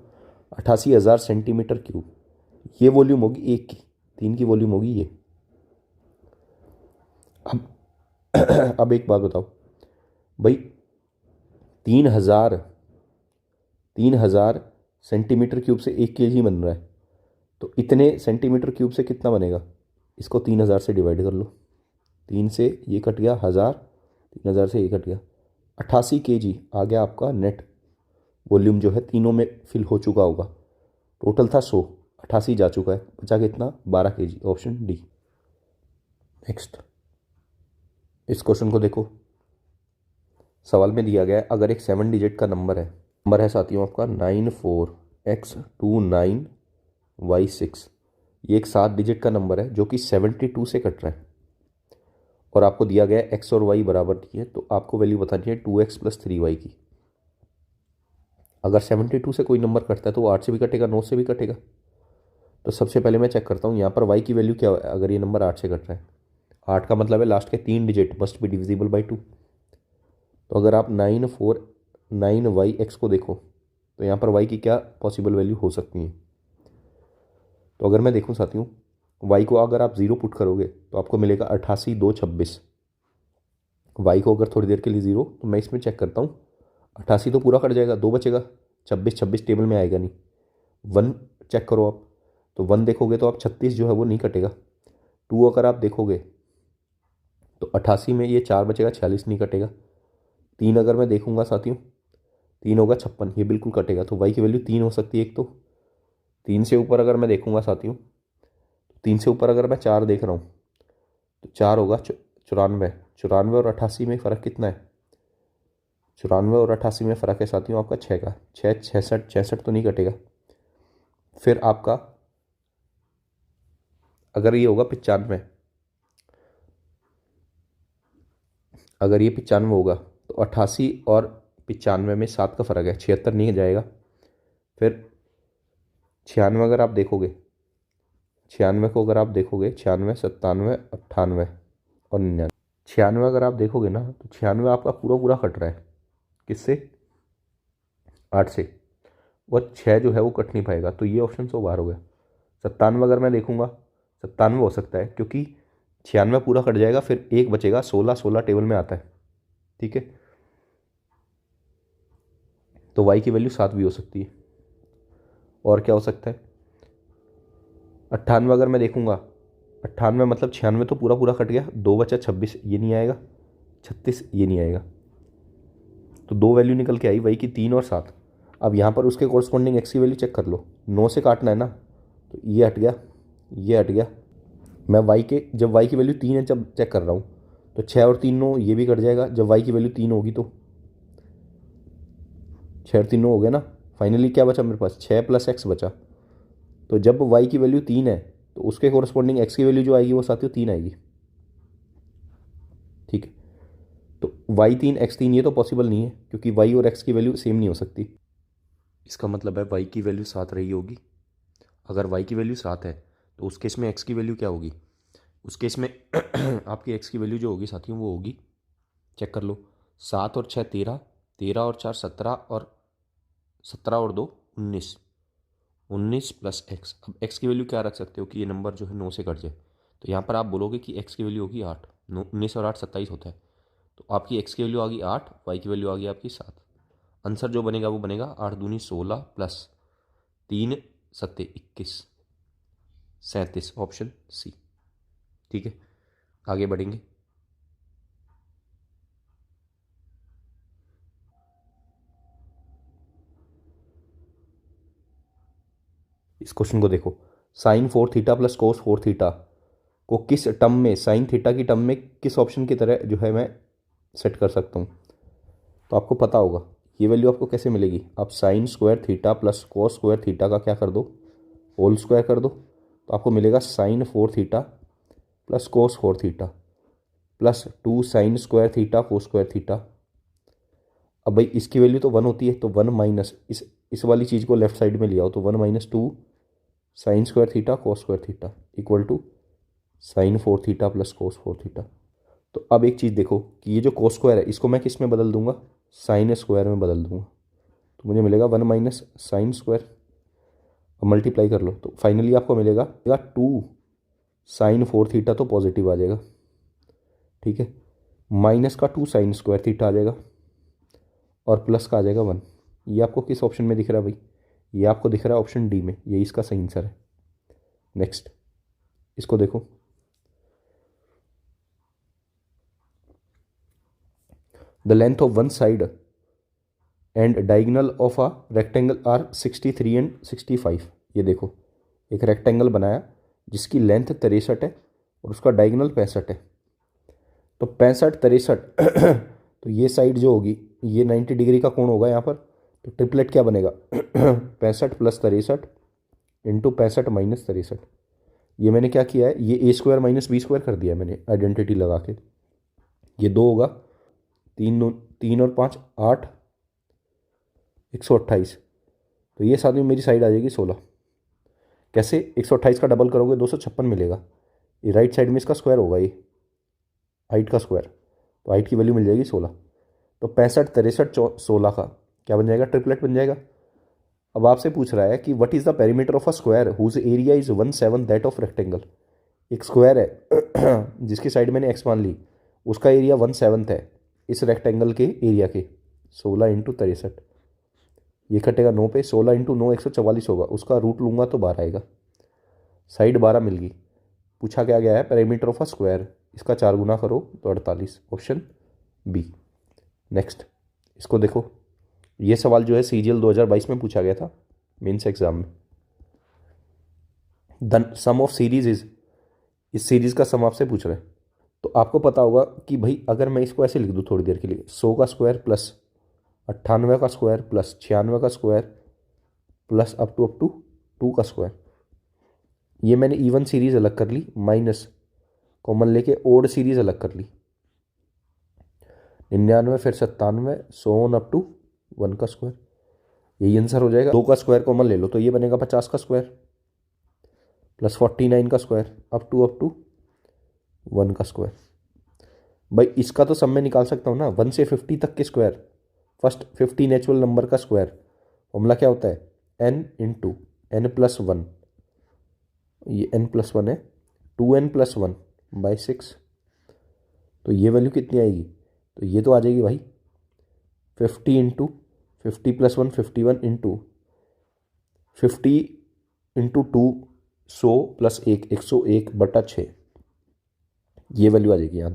88,000 सेंटीमीटर क्यूब। ये वॉल्यूम होगी एक की, 3 की वॉल्यूम होगी ये। अब एक बात बताओ भाई, 3000 सेंटीमीटर क्यूब से 1 kg बन रहा है, तो इतने सेंटीमीटर क्यूब से कितना बनेगा, इसको 3000 से डिवाइड कर लो, 3 से ये कट गया 1000, 3000 से ये कट गया 88 kg आ गया आपका नेट वॉल्यूम, जो है तीनों में फिल हो चुका होगा। टोटल था 100, 88 जा चुका है, बचा कितना 12 kg, ऑप्शन डी। नेक्स्ट इस क्वेश्चन को देखो। सवाल में दिया गया है अगर एक 7 डिजिट का नंबर है साथियों आपका 94x29y6, ये एक 7 डिजिट का नंबर है जो कि 72 से कट रहा है और आपको दिया गया है x और y बराबर नहीं है, तो आपको वैल्यू बतानी है 2x + 3y की। अगर 72 से कोई नंबर कटता है तो वो 8 से भी कटेगा, 9 से भी कटेगा। तो सबसे पहले मैं चेक करता हूँ यहाँ पर y की वैल्यू क्या है। अगर ये नंबर 8 से कट रहा है, 8 का मतलब है लास्ट के 3 digit must be divisible by 2। तो अगर आप 949y(x) को देखो तो यहाँ पर y की क्या पॉसिबल वैल्यू हो सकती है। तो अगर मैं देखूँ साथियों, y को अगर आप 0 पुट करोगे तो आपको मिलेगा 88 2 26। y को अगर थोड़ी देर के लिए 0, तो मैं इसमें चेक करता हूँ, 88 तो पूरा कट जाएगा, 2 बचेगा, 26 टेबल में आएगा नहीं। 1 चेक करो आप, तो 1 देखोगे तो आप 36 जो है वो नहीं कटेगा। 2 अगर आप देखोगे तो 88 में ये 4 बचेगा, 46 नहीं कटेगा। 3 अगर मैं देखूंगा साथियों, 3 होगा 56, ये बिल्कुल कटेगा। तो y की वैल्यू 3 हो सकती है एक। तो 3 से ऊपर अगर मैं देखूंगा साथियों, 3 से ऊपर अगर मैं 4 देख रहा हूँ तो 4 होगा 94। 94 और 88 में फ़र्क कितना है? 94 और 88 में फ़र्क है साथियों आपका 6 का। 6 66, 66 तो नहीं कटेगा। फिर आपका अगर ये होगा 95, अगर ये 95 होगा तो 88 और 95 में 7 का फ़र्क है, 76 नहीं जाएगा। फिर 96 अगर आप देखोगे, 96 को अगर आप देखोगे, 96 97 98 और 99, 96 अगर आप देखोगे ना तो 96 आपका पूरा पूरा कट रहा है। किससे? 8 से। और 6 जो है वो कट नहीं पाएगा, तो ये ऑप्शन से बाहर हो गया। 97 अगर मैं देखूंगा, 97 हो सकता है क्योंकि 96 पूरा कट जाएगा, फिर एक बचेगा 16, 16 टेबल में आता है, ठीक है। तो y की वैल्यू 7 भी हो सकती है। और क्या हो सकता है? 98 अगर मैं देखूंगा, 98 मतलब 96 तो पूरा पूरा कट गया, 2 बचा 26, ये नहीं आएगा, 36 ये नहीं आएगा। तो 2 वैल्यू निकल के आई y की, 3 और 7। अब यहाँ पर उसके कॉरस्पॉन्डिंग x की वैल्यू चेक कर लो। 9 से काटना है ना, तो ये हट गया, ये हट गया। मैं y के जब y की वैल्यू 3 है जब चेक कर रहा हूँ, तो 6 और 3 9, ये भी कट जाएगा। जब y की वैल्यू 3 होगी तो 6 और 3 9 हो गया ना। फाइनली क्या बचा मेरे पास? 6 + x बचा। तो जब y की वैल्यू 3 है तो उसके कॉरस्पॉन्डिंग x की वैल्यू जो आएगी वो साथियों 3 आएगी, ठीक है। तो y3 x3 ये तो पॉसिबल नहीं है क्योंकि y और x की वैल्यू सेम नहीं हो सकती। इसका मतलब है y की वैल्यू 7 रही होगी। अगर y की वैल्यू 7 है तो उस केस में x की वैल्यू क्या होगी? उस केस में आपकी x की वैल्यू जो होगी साथियों वो होगी, चेक कर लो, 7 और 6 13, 13 और 4 17 और 17 और 2 19, 19 + x। अब x की वैल्यू क्या रख सकते हो कि ये नंबर जो है 9 से कट जाए। तो यहाँ पर आप बोलोगे कि x की वैल्यू होगी 8, 19 और 8 27 होता है। तो आपकी x की वैल्यू आ गई 8, y की वैल्यू आ गई आपकी 7। आंसर जो बनेगा वो बनेगा 8 दूनी 16 + 3 सत्ते 21 37, ऑप्शन सी, ठीक है। आगे बढ़ेंगे। इस क्वेश्चन को देखो। sin 4 थीटा + cos 4 थीटा को किस टर्म में, sin थीटा की टर्म में किस ऑप्शन की तरह जो है मैं सेट कर सकता हूँ? तो आपको पता होगा ये वैल्यू आपको कैसे मिलेगी। आप sin² थीटा + cos² थीटा का क्या कर दो, होल स्क्वायर कर दो। तो आपको मिलेगा sin 4 theta + cos 4 theta + 2 sin² theta cos² theta. अब भाई इसकी वैल्यू तो 1 होती है, तो 1 माइनस इस वाली चीज़ को लेफ्ट साइड में ले आओ, तो 1 - 2 sin² theta cos² theta equal to sin 4 theta + cos 4 theta. तो अब एक चीज़ देखो कि ये जो cos² है इसको मैं किस में बदल दूंगा, sin² में बदल दूंगा। तो मुझे मिलेगा 1 - sin²। अब मल्टीप्लाई कर लो तो फाइनली आपको मिलेगा 2 sin 4 थीटा, तो पॉजिटिव आ जाएगा, ठीक है। माइनस का 2 sin² थीटा आ जाएगा और प्लस का आ जाएगा 1। ये आपको किस ऑप्शन में दिख रहा है भाई? ये आपको दिख रहा है ऑप्शन डी में, यही इसका सही आंसर है। नेक्स्ट इसको देखो। The length of one side and diagonal of a rectangle are 63 and 65। ये देखो, एक रेक्टेंगल बनाया जिसकी लेंथ 63 है और उसका डायगोनल 65 है। तो 65 63 तो ये साइड जो होगी ये 90 डिग्री का कोण होगा यहाँ पर। तो ट्रिपलेट क्या बनेगा 65 प्लस 63 इंटू 65 माइनस 63। ये मैंने क्या किया है, ये a² माइनस b² कर दिया है मैंने आइडेंटिटी लगा के। ये 2 होगा, 3 और 5 8, 128। तो ये साथ में मेरी साइड आ जाएगी 16। कैसे, 128 का डबल करोगे 256 मिलेगा। ये राइट साइड में इसका स्क्वायर होगा, ये हाइट का स्क्वायर, तो हाइट की वैल्यू मिल जाएगी 16। तो 65 63 16 का क्या बन जाएगा, ट्रिपलेट बन जाएगा। अब आपसे पूछ रहा है कि what is the perimeter of a square whose area is 1/7 that of rectangle. एक स्क्वायर है जिसकी साइड मैंने x मान ली, उसका एरिया 1/7 है इस रेक्टेंगल के एरिया के। 16 इंटू 63, ये कटेगा 9 पे, 16 इंटू 9 144 होगा, उसका रूट लूँगा तो 12 आएगा। साइड 12 मिल गई। पूछा क्या गया है, पेरीमीटर ऑफ अ स्क्वायर, इसका 4 गुना करो तो 48, ऑप्शन बी। नेक्स्ट इसको देखो, ये सवाल जो है CGL 2022 में पूछा गया था मेंस एग्जाम में। The sum of series is, इस सीरीज का सम आपसे पूछ रहा है। तो आपको पता होगा कि भाई अगर मैं इसको ऐसे लिख दूँ थोड़ी देर के लिए, 100 का स्क्वायर प्लस 98 का स्क्वायर प्लस 96 का स्क्वायर प्लस अप टू 2 का स्क्वायर। ये मैंने इवन सीरीज अलग कर ली, माइनस कॉमन लेके ओड सीरीज अलग कर ली। 99 फिर 97 100 अप टू 1 का स्क्वायर, यही आंसर हो जाएगा। 2 का स्क्वायर कॉमन ले लो तो ये बनेगा 50 का स्क्वायर प्लस 49 का स्क्वायर अप टू 1 का स्क्वायर। भाई इसका तो सब में निकाल सकता हूँ ना, 1 से 50 तक के स्क्वायर, फर्स्ट 50 नेचुरल नंबर का स्क्वायर। फॉर्मूला क्या होता है, n इंटू n प्लस 1, ये n प्लस 1 है, 2n प्लस 1 बाई 6। तो ये वैल्यू कितनी आएगी, तो ये तो आ जाएगी भाई 50 into 50 plus 1 51 into 50 into 2 100 plus 1 101/6, ये वैल्यू आ जाएगी यहाँ।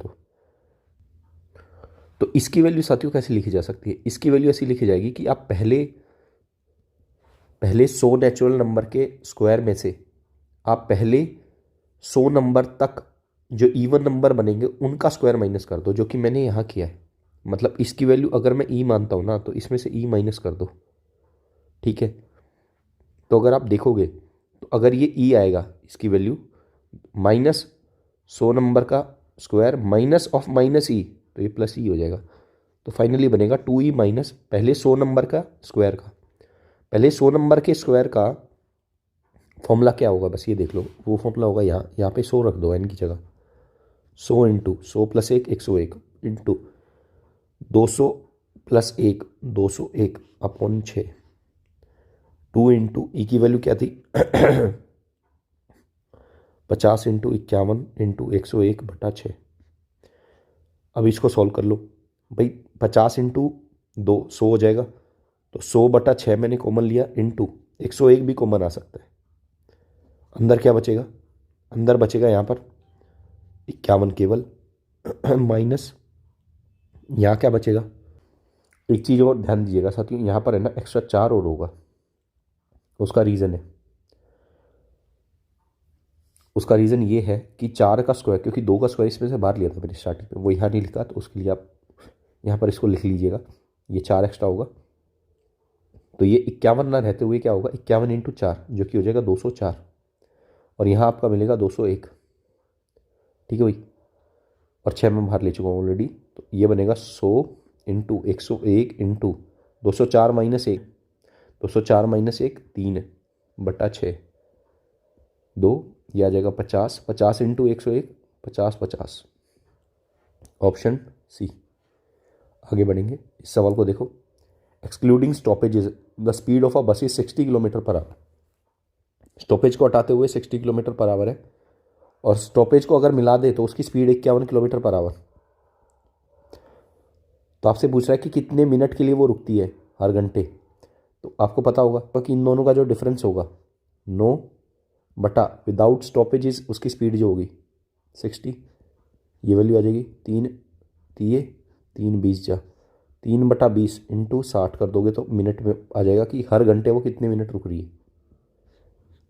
तो इसकी वैल्यू साथियों कैसे लिखी जा सकती है, इसकी वैल्यू ऐसी लिखी जाएगी कि आप पहले 100 नेचुरल नंबर के स्क्वायर में से आप पहले 100 नंबर तक जो इवन नंबर बनेंगे उनका स्क्वायर माइनस कर दो, जो कि मैंने यहाँ किया है। मतलब इसकी वैल्यू अगर मैं ई मानता हूँ ना, तो इसमें से ई माइनस कर दो, ठीक है। तो अगर आप देखोगे तो अगर ये ई आएगा, इसकी वैल्यू माइनस 100 नंबर का स्क्वायर माइनस ऑफ माइनस ई, तो ये प्लस ई हो जाएगा। तो फाइनली बनेगा 2e माइनस पहले 100 नंबर का स्क्वायर का, पहले 100 नंबर के स्क्वायर का फॉर्मूला क्या होगा, बस ये देख लो। वो फॉर्मूला होगा यहाँ पे 100 रख दो n की जगह, 100 into 100 plus 1 101 into 200 plus 1 201 upon 6, 2 into e की वैल्यू क्या थी 50 इंटू 51 इंटू 101/6। अब इसको सॉल्व कर लो भाई, 50 इंटू 2 100 हो जाएगा, तो 100/6 मैंने कॉमन लिया, इंटू 101 भी कॉमन आ सकता है। अंदर क्या बचेगा, अंदर बचेगा यहाँ पर 51 केवल माइनस यहाँ क्या बचेगा। एक चीज़ और ध्यान दीजिएगा साथियों, यहाँ पर है ना एक्स्ट्रा 4 और होगा, उसका रीज़न है, उसका रीज़न ये है कि 4 का स्क्वायर, क्योंकि 2 का स्क्वायर इसमें से बाहर लिया था मैंने स्टार्टिंग में, वो यहाँ नहीं लिखा, तो उसके लिए आप यहाँ पर इसको लिख लीजिएगा, ये 4 एक्स्ट्रा होगा। तो ये 51 ना रहते हुए क्या होगा 51 इंटू 4, जो कि हो जाएगा 204, और यहाँ आपका मिलेगा 201, ठीक है भाई। और 6 में बाहर ले चुका हूँ ऑलरेडी, तो ये बनेगा 100 इंटू 101 इंटू 204 माइनस 1, 204 माइनस 1 3/6 2, यह आ जाएगा 50, 50 इंटू 101 50 50, ऑप्शन सी। आगे बढ़ेंगे, इस सवाल को देखो। Excluding stoppages the speed of a bus is 60 kilometre per hour. Stoppage को हटाते हुए 60 किलोमीटर पर आवर है, और स्टॉपेज को अगर मिला दे तो उसकी स्पीड 51 किलोमीटर पर आवर। तो आपसे पूछ रहा है कि कितने मिनट के लिए वो रुकती है हर घंटे। तो आपको पता होगा कि इन दोनों का जो डिफरेंस होगा 9 बटा विदाउट स्टॉपेजेस उसकी स्पीड जो होगी 60, ये वैल्यू आ जाएगी 3 3 3 20 जा 3/20 इंटू 60 कर दोगे तो मिनट में आ जाएगा कि हर घंटे वो कितने मिनट रुक रही है।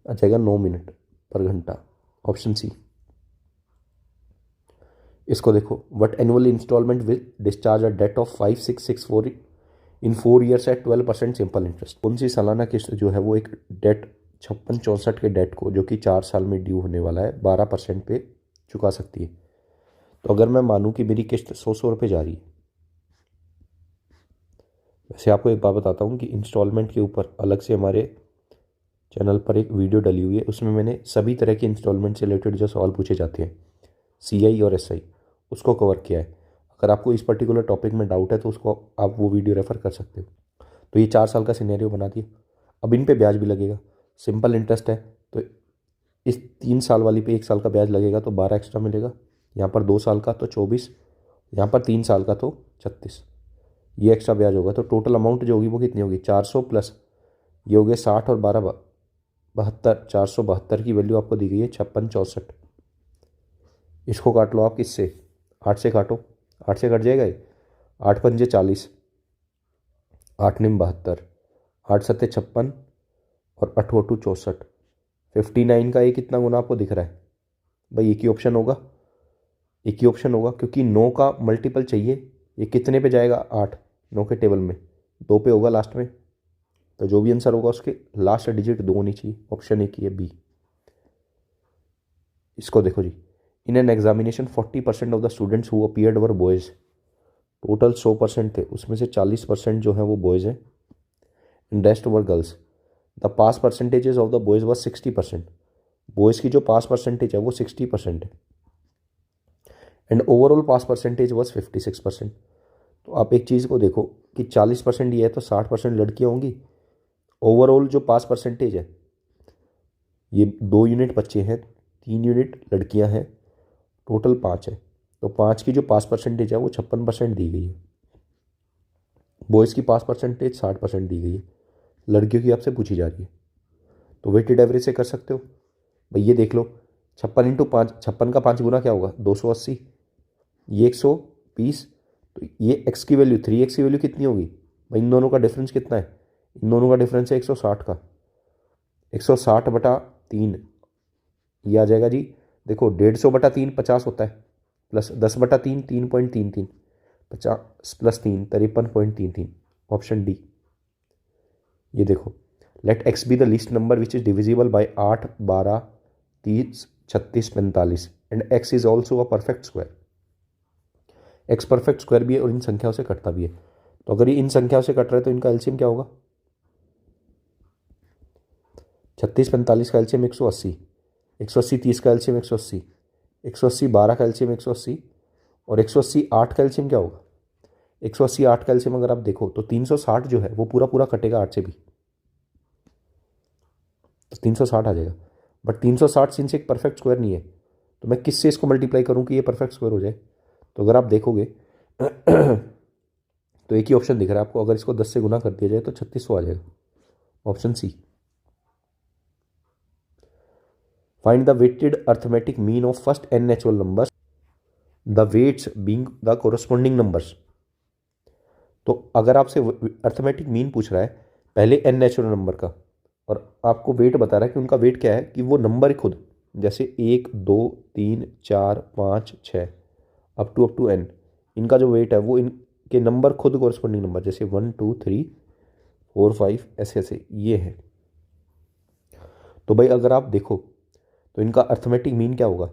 आ जाएगा 9 मिनट पर घंटा, ऑप्शन सी। इसको देखो, what annual instalment will discharge a debt of 5664 in 4 years at 12% simple interest. कौन सी सालाना किस्त जो है वो एक डेट 5664 के डेट को, जो कि 4 साल में ड्यू होने वाला है, 12% पे चुका सकती है। तो अगर मैं मानूं कि मेरी किस्त 100 रुपये जा रही है, वैसे आपको एक बात बताता हूँ कि इंस्टॉलमेंट के ऊपर अलग से हमारे चैनल पर एक वीडियो डली हुई है, उसमें मैंने सभी तरह के इंस्टॉलमेंट से रिलेटेड जो सवाल पूछे जाते हैं CI और SI, उसको कवर किया है। अगर आपको इस पर्टिकुलर टॉपिक में डाउट है तो उसको आप वो वीडियो रेफर कर सकते हो। तो ये 4 साल का सिनेरियो बना दिया। अब इन पे ब्याज भी लगेगा, सिंपल इंटरेस्ट है, तो इस 3 साल वाली पे 1 साल का ब्याज लगेगा तो 12 एक्स्ट्रा मिलेगा। यहाँ पर 2 साल का तो 24, यहाँ पर 3 साल का तो 36, ये एक्स्ट्रा ब्याज होगा। तो टोटल अमाउंट जो होगी वो कितनी होगी, 400 प्लस ये हो गए 60 और 12 72, 472 की वैल्यू आपको दी गई है 5664। इसको काट लो आप किससे, 8 से काटो, 8 से कट जाएगा ये, 8 पंजे 40, 8 निम 72, 8 सत्ते 56 और 8 अट्ठू 64, 59 का ये कितना गुना आपको दिख रहा है भाई, एक ही ऑप्शन होगा, एक ही ऑप्शन होगा, क्योंकि 9 का मल्टीपल चाहिए। ये कितने पे जाएगा, 8, 9 के टेबल में 2 पे होगा लास्ट में, तो जो भी आंसर होगा उसके लास्ट डिजिट 2 होनी चाहिए, ऑप्शन एक ही है बी। इसको देखो जी, in an examination 40% of the students who appeared were boys. Total 100% थे, उसमें से 40% जो है वो बॉयज़ हैं, and rest were girls. The pass percentages of the boys was 60%। Boys की जो पास परसेंटेज है वो 60% है, and overall pass percentage was 56%। तो आप एक चीज़ को देखो कि 40% ये है तो 60% लड़कियाँ होंगी। ओवरऑल जो पास परसेंटेज है, ये 2 यूनिट बच्चे हैं, 3 यूनिट लड़कियां हैं, टोटल 5 है। तो 5 की जो पास परसेंटेज है वो 56% दी गई है। बॉयज़ की पास परसेंटेज 60% दी गई है, लड़कियों की आपसे पूछी जा रही है। तो वेटेड एवरेज से कर सकते हो भाई, ये देख लो 56 इंटू 5, 56 का 5 गुना क्या होगा 280, ये 120, तो ये x की वैल्यू 3x की वैल्यू कितनी होगी भाई, इन दोनों का डिफरेंस कितना है, इन दोनों का डिफरेंस है 160 का, 160/3 ये आ जाएगा जी। देखो 150/3 50 होता है, प्लस 10/3 3.33, 50 प्लस 3 53.33, ऑप्शन डी। ये देखो, let X be the least number which is divisible by 8 12 30 36 45 and X is also a perfect square. X perfect square भी है और इन संख्याओं से कटता भी है। तो अगर ये इन संख्याओं से कट रहा है तो इनका एलसीएम क्या होगा, 36 45 का एलसीएम 180, 180 30 का एलसीएम 180, 180 12 का एलसीएम 180 और 180 8 का एलसीएम क्या होगा, 180 8 का एलसीएम अगर आप देखो तो 360 जो है वो पूरा पूरा कटेगा 8 से भी, तो 360 आ जाएगा। बट 360 सिंस एक परफेक्ट स्क्वायर नहीं है, तो मैं किससे इसको मल्टीप्लाई करूं कि ये परफेक्ट स्क्वायर हो जाए। तो अगर आप देखोगे तो एक ही ऑप्शन दिख रहा है आपको, अगर इसको 10 से गुना कर दिया जाए तो 3600 आ जाएगा, option C. Find the weighted arithmetic mean of first n natural numbers, the weights being the corresponding numbers. तो अगर आपसे अर्थमेटिक मीन पूछ रहा है पहले n नेचुरल नंबर का, और आपको वेट बता रहा है कि उनका वेट क्या है, कि वो नंबर खुद, जैसे 1 2 3 4 5 6 अप टू n, इनका जो वेट है वो इनके नंबर खुद कोरस्पॉन्डिंग नंबर, जैसे 1 2 3 4 5 ऐसे ऐसे ये है। तो भाई अगर आप देखो तो इनका अर्थमेटिक मीन क्या होगा।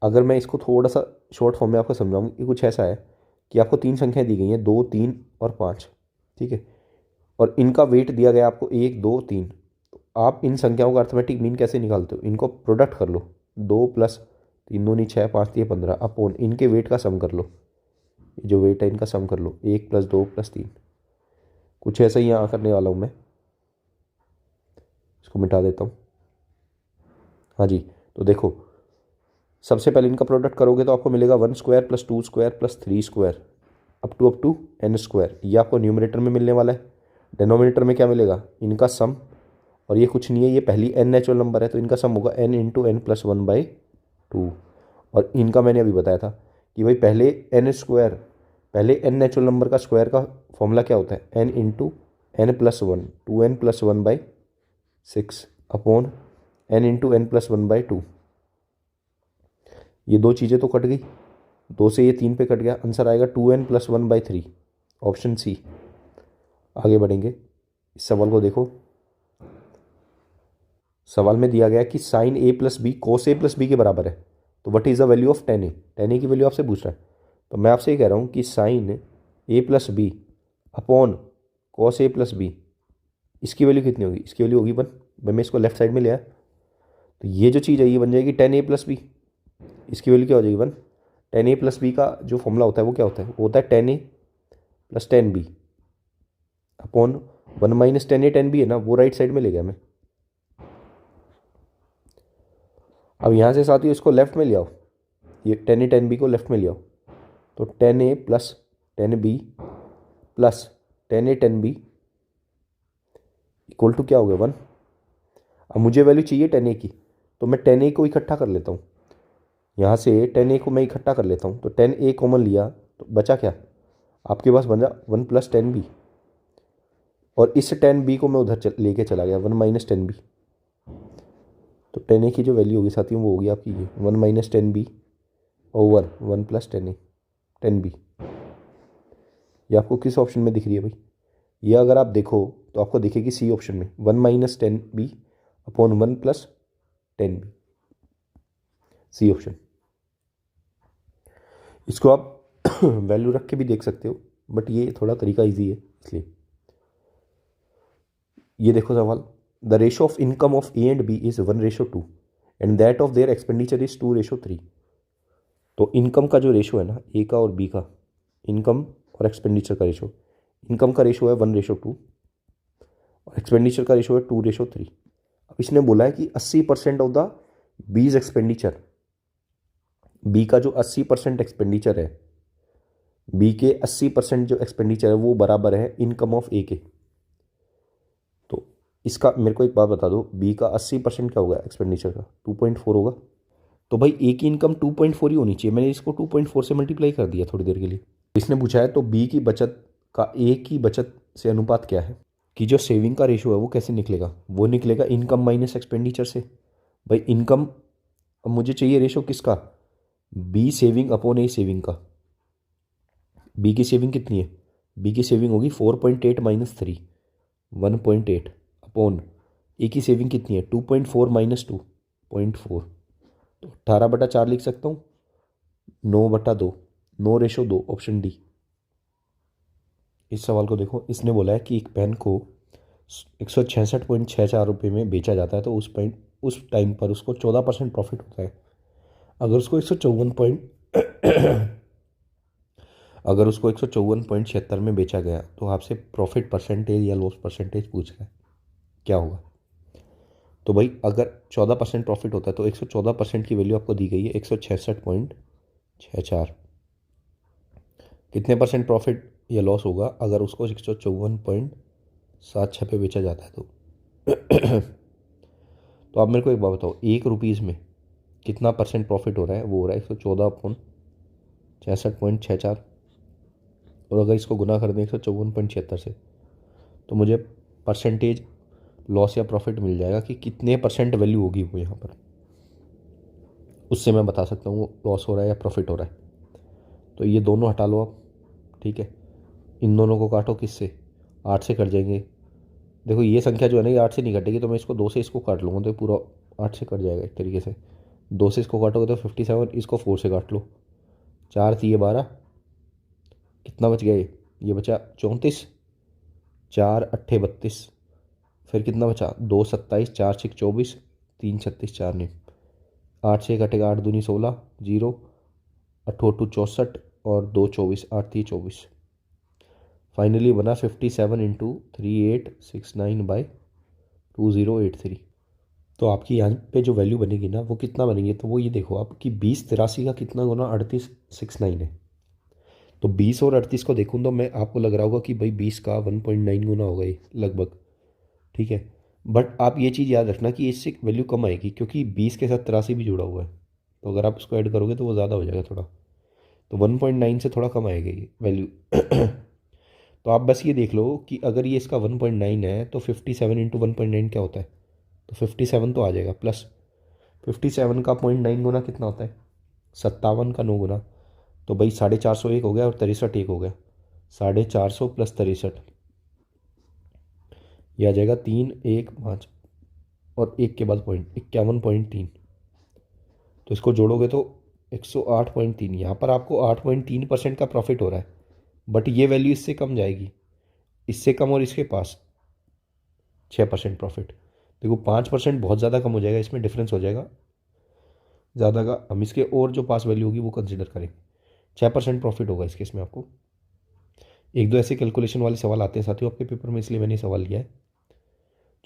अगर मैं इसको थोड़ा सा शॉर्ट फॉर्म में आपको समझाऊँ, कि कुछ ऐसा है कि आपको 3 संख्याएं दी गई हैं, 2 3 और 5, ठीक है, और इनका वेट दिया गया आपको 1 2 3। तो आप इन संख्याओं का अर्थमेटिक मीन कैसे निकालते हो, इनको प्रोडक्ट कर लो, 2 प्लस 3 दूनी 6 5 3 15 अपॉन इनके वेट का सम कर लो, जो वेट है इनका सम कर लो, 1 प्लस 2 प्लस 3, कुछ ऐसा ही यहाँ करने वाला हूँ मैं, इसको मिटा देता हूँ। हाँ जी, तो देखो सबसे पहले इनका प्रोडक्ट करोगे तो आपको मिलेगा 1 square plus 2 square plus 3 square up to n square, ये आपको न्यूमरेटर में मिलने वाला है। डिनोमिनेटर में क्या मिलेगा, इनका सम, और ये कुछ नहीं है, ये पहली n नेचुरल नंबर है तो इनका सम होगा n इंटू n प्लस 1/2। और इनका मैंने अभी बताया था कि भाई पहले n स्क्वायर, पहले n नेचुरल नंबर का स्क्वायर का फॉर्मूला क्या होता है, n into n plus 1, 2n plus 1/6 upon n into N plus 1/2। ये दो चीज़ें तो कट गई, 2 से ये 3 पे कट गया, आंसर आएगा 2n प्लस 1/3, ऑप्शन सी। आगे बढ़ेंगे, इस सवाल को देखो। सवाल में दिया गया कि sine A plus B cos A plus B के बराबर है, तो what is the value of tan A. Tan A की वैल्यू आपसे पूछ रहा है, तो मैं आपसे ये कह रहा हूँ कि sine A plus B upon cos A plus B, इसकी वैल्यू कितनी होगी, इसकी वैल्यू होगी 1। भाई मैं इसको लेफ्ट साइड में ले आया, तो ये जो चीज़ है ये बन जाएगी टेन ए प्लस बी, इसकी वैल्यू क्या हो जाएगी 1। टेन ए प्लस बी का जो फॉर्मूला होता है वो क्या होता है, वो होता है tan A plus ten B upon 1 minus tan A ten B है ना, वो राइट साइड में ले गया मैं। अब यहाँ से साथियों इसको लेफ्ट में ले आओ, ये टेन ए टेन बी को लेफ्ट में ले आओ, तो ten A plus ten B plus ten A ten B equal to क्या हो गया 1। अब मुझे वैल्यू चाहिए टेन ए की, तो मैं टेन ए को इकट्ठा कर लेता हूँ, यहाँ से टेन ए को मैं इकट्ठा कर लेता हूँ, तो टेन ए कॉमन लिया तो बचा क्या, आपके पास बना 1 प्लस टेन बी, और इस टेन बी को मैं उधर लेके चला गया 1 माइनस टेन बी, तो टेन ए की जो वैल्यू होगी साथियों वो होगी आपकी ये 1 minus ten B over 1 plus ten A ten B. ये आपको किस ऑप्शन में दिख रही है भाई, ये अगर आप देखो तो आपको दिखेगी सी ऑप्शन में, 1 minus ten B upon 1 plus ten B, C option. इसको आप वैल्यू रख के भी देख सकते हो, बट ये थोड़ा तरीका इजी है इसलिए। ये देखो सवाल, the ratio of income of A and B is 1:2 and that of their expenditure is 2:3। तो इनकम का जो रेशो है ना ए का और बी का, इनकम और एक्सपेंडिचर का रेशो, इनकम का रेशो है 1:2 और एक्सपेंडिचर का रेशो है 2:3। अब इसने बोला है कि 80% of the bees expenditure, B का जो 80% एक्सपेंडिचर है, बी के 80% जो एक्सपेंडिचर है वो बराबर है इनकम ऑफ ए के। तो इसका मेरे को एक बात बता दो, बी का 80% क्या होगा एक्सपेंडिचर का, 2.4 होगा, तो भाई ए की इनकम 2.4 ही होनी चाहिए, मैंने इसको 2.4 से मल्टीप्लाई कर दिया थोड़ी देर के लिए। इसने पूछा है तो बी की बचत का ए की बचत से अनुपात क्या है, कि जो सेविंग का रेशो है वो कैसे निकलेगा, वो निकलेगा इनकम माइनस एक्सपेंडिचर से। भाई इनकम, अब मुझे चाहिए रेशो किसका, बी सेविंग अपॉन ए सेविंग का। बी की सेविंग कितनी है, बी की सेविंग होगी 4.8 माइनस 3 1.8 अपॉन ए की सेविंग कितनी है 2.4 माइनस 2.4, तो 18/4 लिख सकता हूँ, 9/2, 9:2, ऑप्शन डी। इस सवाल को देखो, इसने बोला है कि एक पेन को 166.64 रुपये में बेचा जाता है, तो उस टाइम पर उसको 14% प्रॉफिट होता है। अगर उसको 154.76 में बेचा गया तो आपसे प्रॉफिट परसेंटेज या लॉस परसेंटेज पूछ रहा है, क्या होगा। तो भाई अगर 14% प्रॉफिट होता है तो 114% की वैल्यू आपको दी गई है 166.64, कितने परसेंट प्रॉफिट या लॉस होगा अगर उसको 154.76 पे बेचा जाता है तो तो आप मेरे को एक बात बताओ, 1 रुपीज़ में कितना परसेंट प्रॉफिट हो रहा है, वो हो रहा है 114.66, और अगर इसको गुना कर दें 154.76 से तो मुझे परसेंटेज लॉस या प्रॉफिट मिल जाएगा कि कितने परसेंट वैल्यू होगी वो यहाँ पर, उससे मैं बता सकता हूँ लॉस हो रहा है या प्रॉफिट हो रहा है। तो ये दोनों हटा लो आप, ठीक है, इन दोनों को काटो किससे, 8 से कट जाएंगे। देखो ये संख्या जो है ना ये 8 से नहीं कटेगी, तो मैं इसको 2 से इसको काट लूँगा तो पूरा 8 से कट जाएगा एक तरीके से। 2 से इसको काटोगे तो 57, इसको 4 से काट लो, 4 3 12, कितना बच गया ये बचा 34, 4 8 32, फिर कितना बचा 2 27, 4 6 24, 3 36 4 9, 8 से कटेगा 8 दूनी 16, 0 8 8 64 और 2 24, 8 3 24, फाइनली बना 57 इंटू 3869/2083। तो आपकी यहाँ पे जो वैल्यू बनेगी ना वो कितना बनेगी, तो वो ये देखो आप कि 2083 का कितना गुना 3869 है। तो 20 और 38 को देखूँ तो मैं आपको लग रहा होगा कि भाई 20 का 1.9 गुना होगा ये लगभग, ठीक है, बट आप ये चीज़ याद रखना कि इससे वैल्यू कम आएगी क्योंकि 20 के साथ 83 भी जुड़ा हुआ है, तो अगर आप उसको ऐड करोगे तो वो ज़्यादा हो जाएगा थोड़ा, तो 1.9 से थोड़ा कम आएगा ये वैल्यू तो आप बस ये देख लो कि अगर ये इसका 1.9 है तो 57 इंटू 1.9 क्या होता है, तो 57 तो आ जाएगा प्लस 57 का 0.9 गुना कितना होता है 57 का 9 गुना, तो भाई 450 एक हो गया और 63 एक हो गया, 450 प्लस 63 यह आ जाएगा 315 और एक के बाद पॉइंट 51.3, तो इसको जोड़ोगे तो 108.3। यहाँ पर आपको 8.3% का प्रॉफिट हो रहा है, बट ये वैल्यू इससे कम जाएगी, इससे कम और इसके पास 6% प्रॉफिट। देखो 5% बहुत ज़्यादा कम हो जाएगा, इसमें डिफरेंस हो जाएगा ज़्यादा का, हम इसके और जो पास वैल्यू होगी वो कंसिडर करेंगे। 6% प्रॉफिट होगा इस केस में आपको। एक दो ऐसे कैलकुलेशन वाले सवाल आते हैं साथियों आपके पेपर में, इसलिए मैंने सवाल लिया है।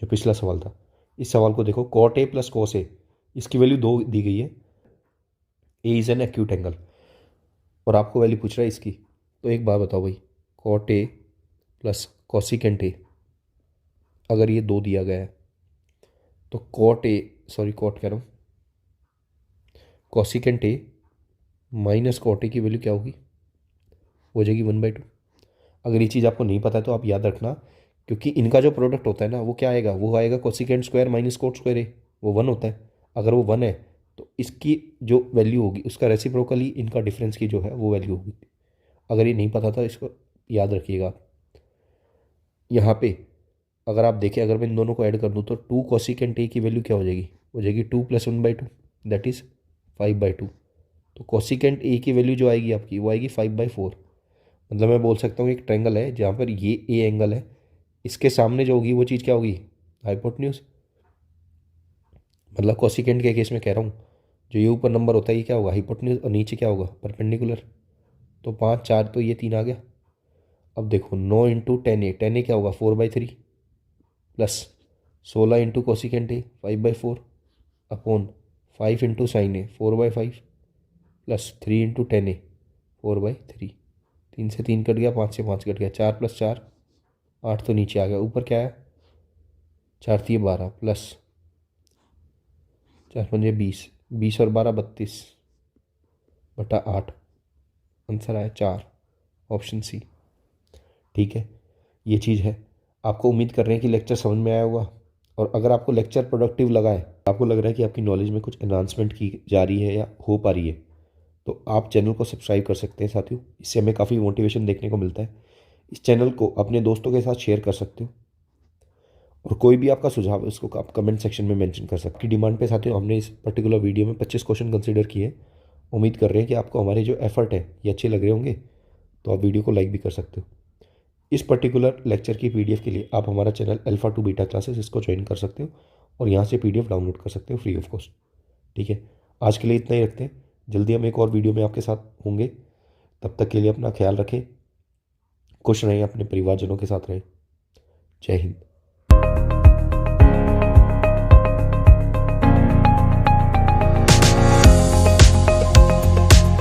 जो पिछला सवाल था, इस सवाल को देखो, cot A plus cos A, इसकी वैल्यू 2 दी गई है, A is an acute angle, और आपको वैल्यू पूछ रहा है इसकी। तो एक बात बताओ भाई, cot A plus cosecant A, अगर ये 2 दिया गया है तो कॉट कह रहा हूँ, cosecant A minus cot A की वैल्यू क्या होगी, हो जाएगी 1/2। अगर ये चीज़ आपको नहीं पता है तो आप याद रखना, क्योंकि इनका जो प्रोडक्ट होता है ना वो क्या आएगा, वो आएगा cosecant square minus cot square A, वो 1 होता है। अगर वो 1 है तो इसकी जो वैल्यू होगी उसका रेसिप्रोकली इनका डिफरेंस की जो है वो वैल्यू होगी। अगर ये नहीं पता था इसको याद रखिएगा। यहाँ पे अगर आप देखें, अगर मैं इन दोनों को ऐड कर दूँ तो 2 कोसिकेंट ए की वैल्यू क्या हो जाएगी 2 + 1/2, दैट इज़ 5/2। तो कोसिकेंट ए की वैल्यू जो आएगी आपकी वो आएगी 5/4। मतलब मैं बोल सकता हूँ एक ट्रायंगल है जहाँ पर ये ए एंगल है, इसके सामने जो होगी वो चीज़ क्या होगी, हाइपोटेन्यूज। मतलब कोसिकेंट के केस में कह रहा हूँ, जो ये ऊपर नंबर होता है ये क्या होगा, हाइपोटेन्यूज, और नीचे क्या होगा, परपेंडिकुलर। तो 5 4 तो ये 3 आ गया। अब देखो 9 × 10a, 10a क्या होगा 4/3 प्लस 16 × cosecant A 5/4 upon 5 × sine A 4/5 plus 3 × 10a 4/3। 3 से 3 कट गया, 5 से 5 कट गया, 4 + 4 8 तो नीचे आ गया, ऊपर क्या है 4 × 3 = 12 प्लस 4 × 5 = 20, 20 और 12 32/8, आंसर आया 4, ऑप्शन सी। ठीक है, ये चीज़ है। आपको उम्मीद कर रहे हैं कि लेक्चर समझ में आया होगा, और अगर आपको लेक्चर प्रोडक्टिव लगा है, आपको लग रहा है कि आपकी नॉलेज में कुछ एनहांसमेंट की जा रही है या हो पा रही है, तो आप चैनल को सब्सक्राइब कर सकते हैं साथियों। इससे हमें काफ़ी मोटिवेशन देखने को मिलता है। इस चैनल को अपने दोस्तों के साथ शेयर कर सकते हो, और कोई भी आपका सुझाव है उसको आप कमेंट सेक्शन में मेंशन कर सकते हैं। की डिमांड पे साथियों हमने इस पर्टिकुलर वीडियो में 25 क्वेश्चन कंसीडर किए। उम्मीद कर रहे हैं कि आपको हमारे जो एफर्ट है ये अच्छे लग रहे होंगे, तो आप वीडियो को लाइक भी कर सकते हो। इस पर्टिकुलर लेक्चर की पीडीएफ के लिए आप हमारा channel alpha two beta classes इसको ज्वाइन कर सकते हो, और यहाँ से पीडीएफ डाउनलोड कर सकते हो फ्री ऑफ कॉस्ट। ठीक है, आज के लिए इतना ही रखते हैं। जल्दी हम एक और वीडियो में आपके साथ होंगे। तब तक के लिए अपना ख्याल रखें, खुश रहें, अपने परिवारजनों के साथ रहें। जय हिंद।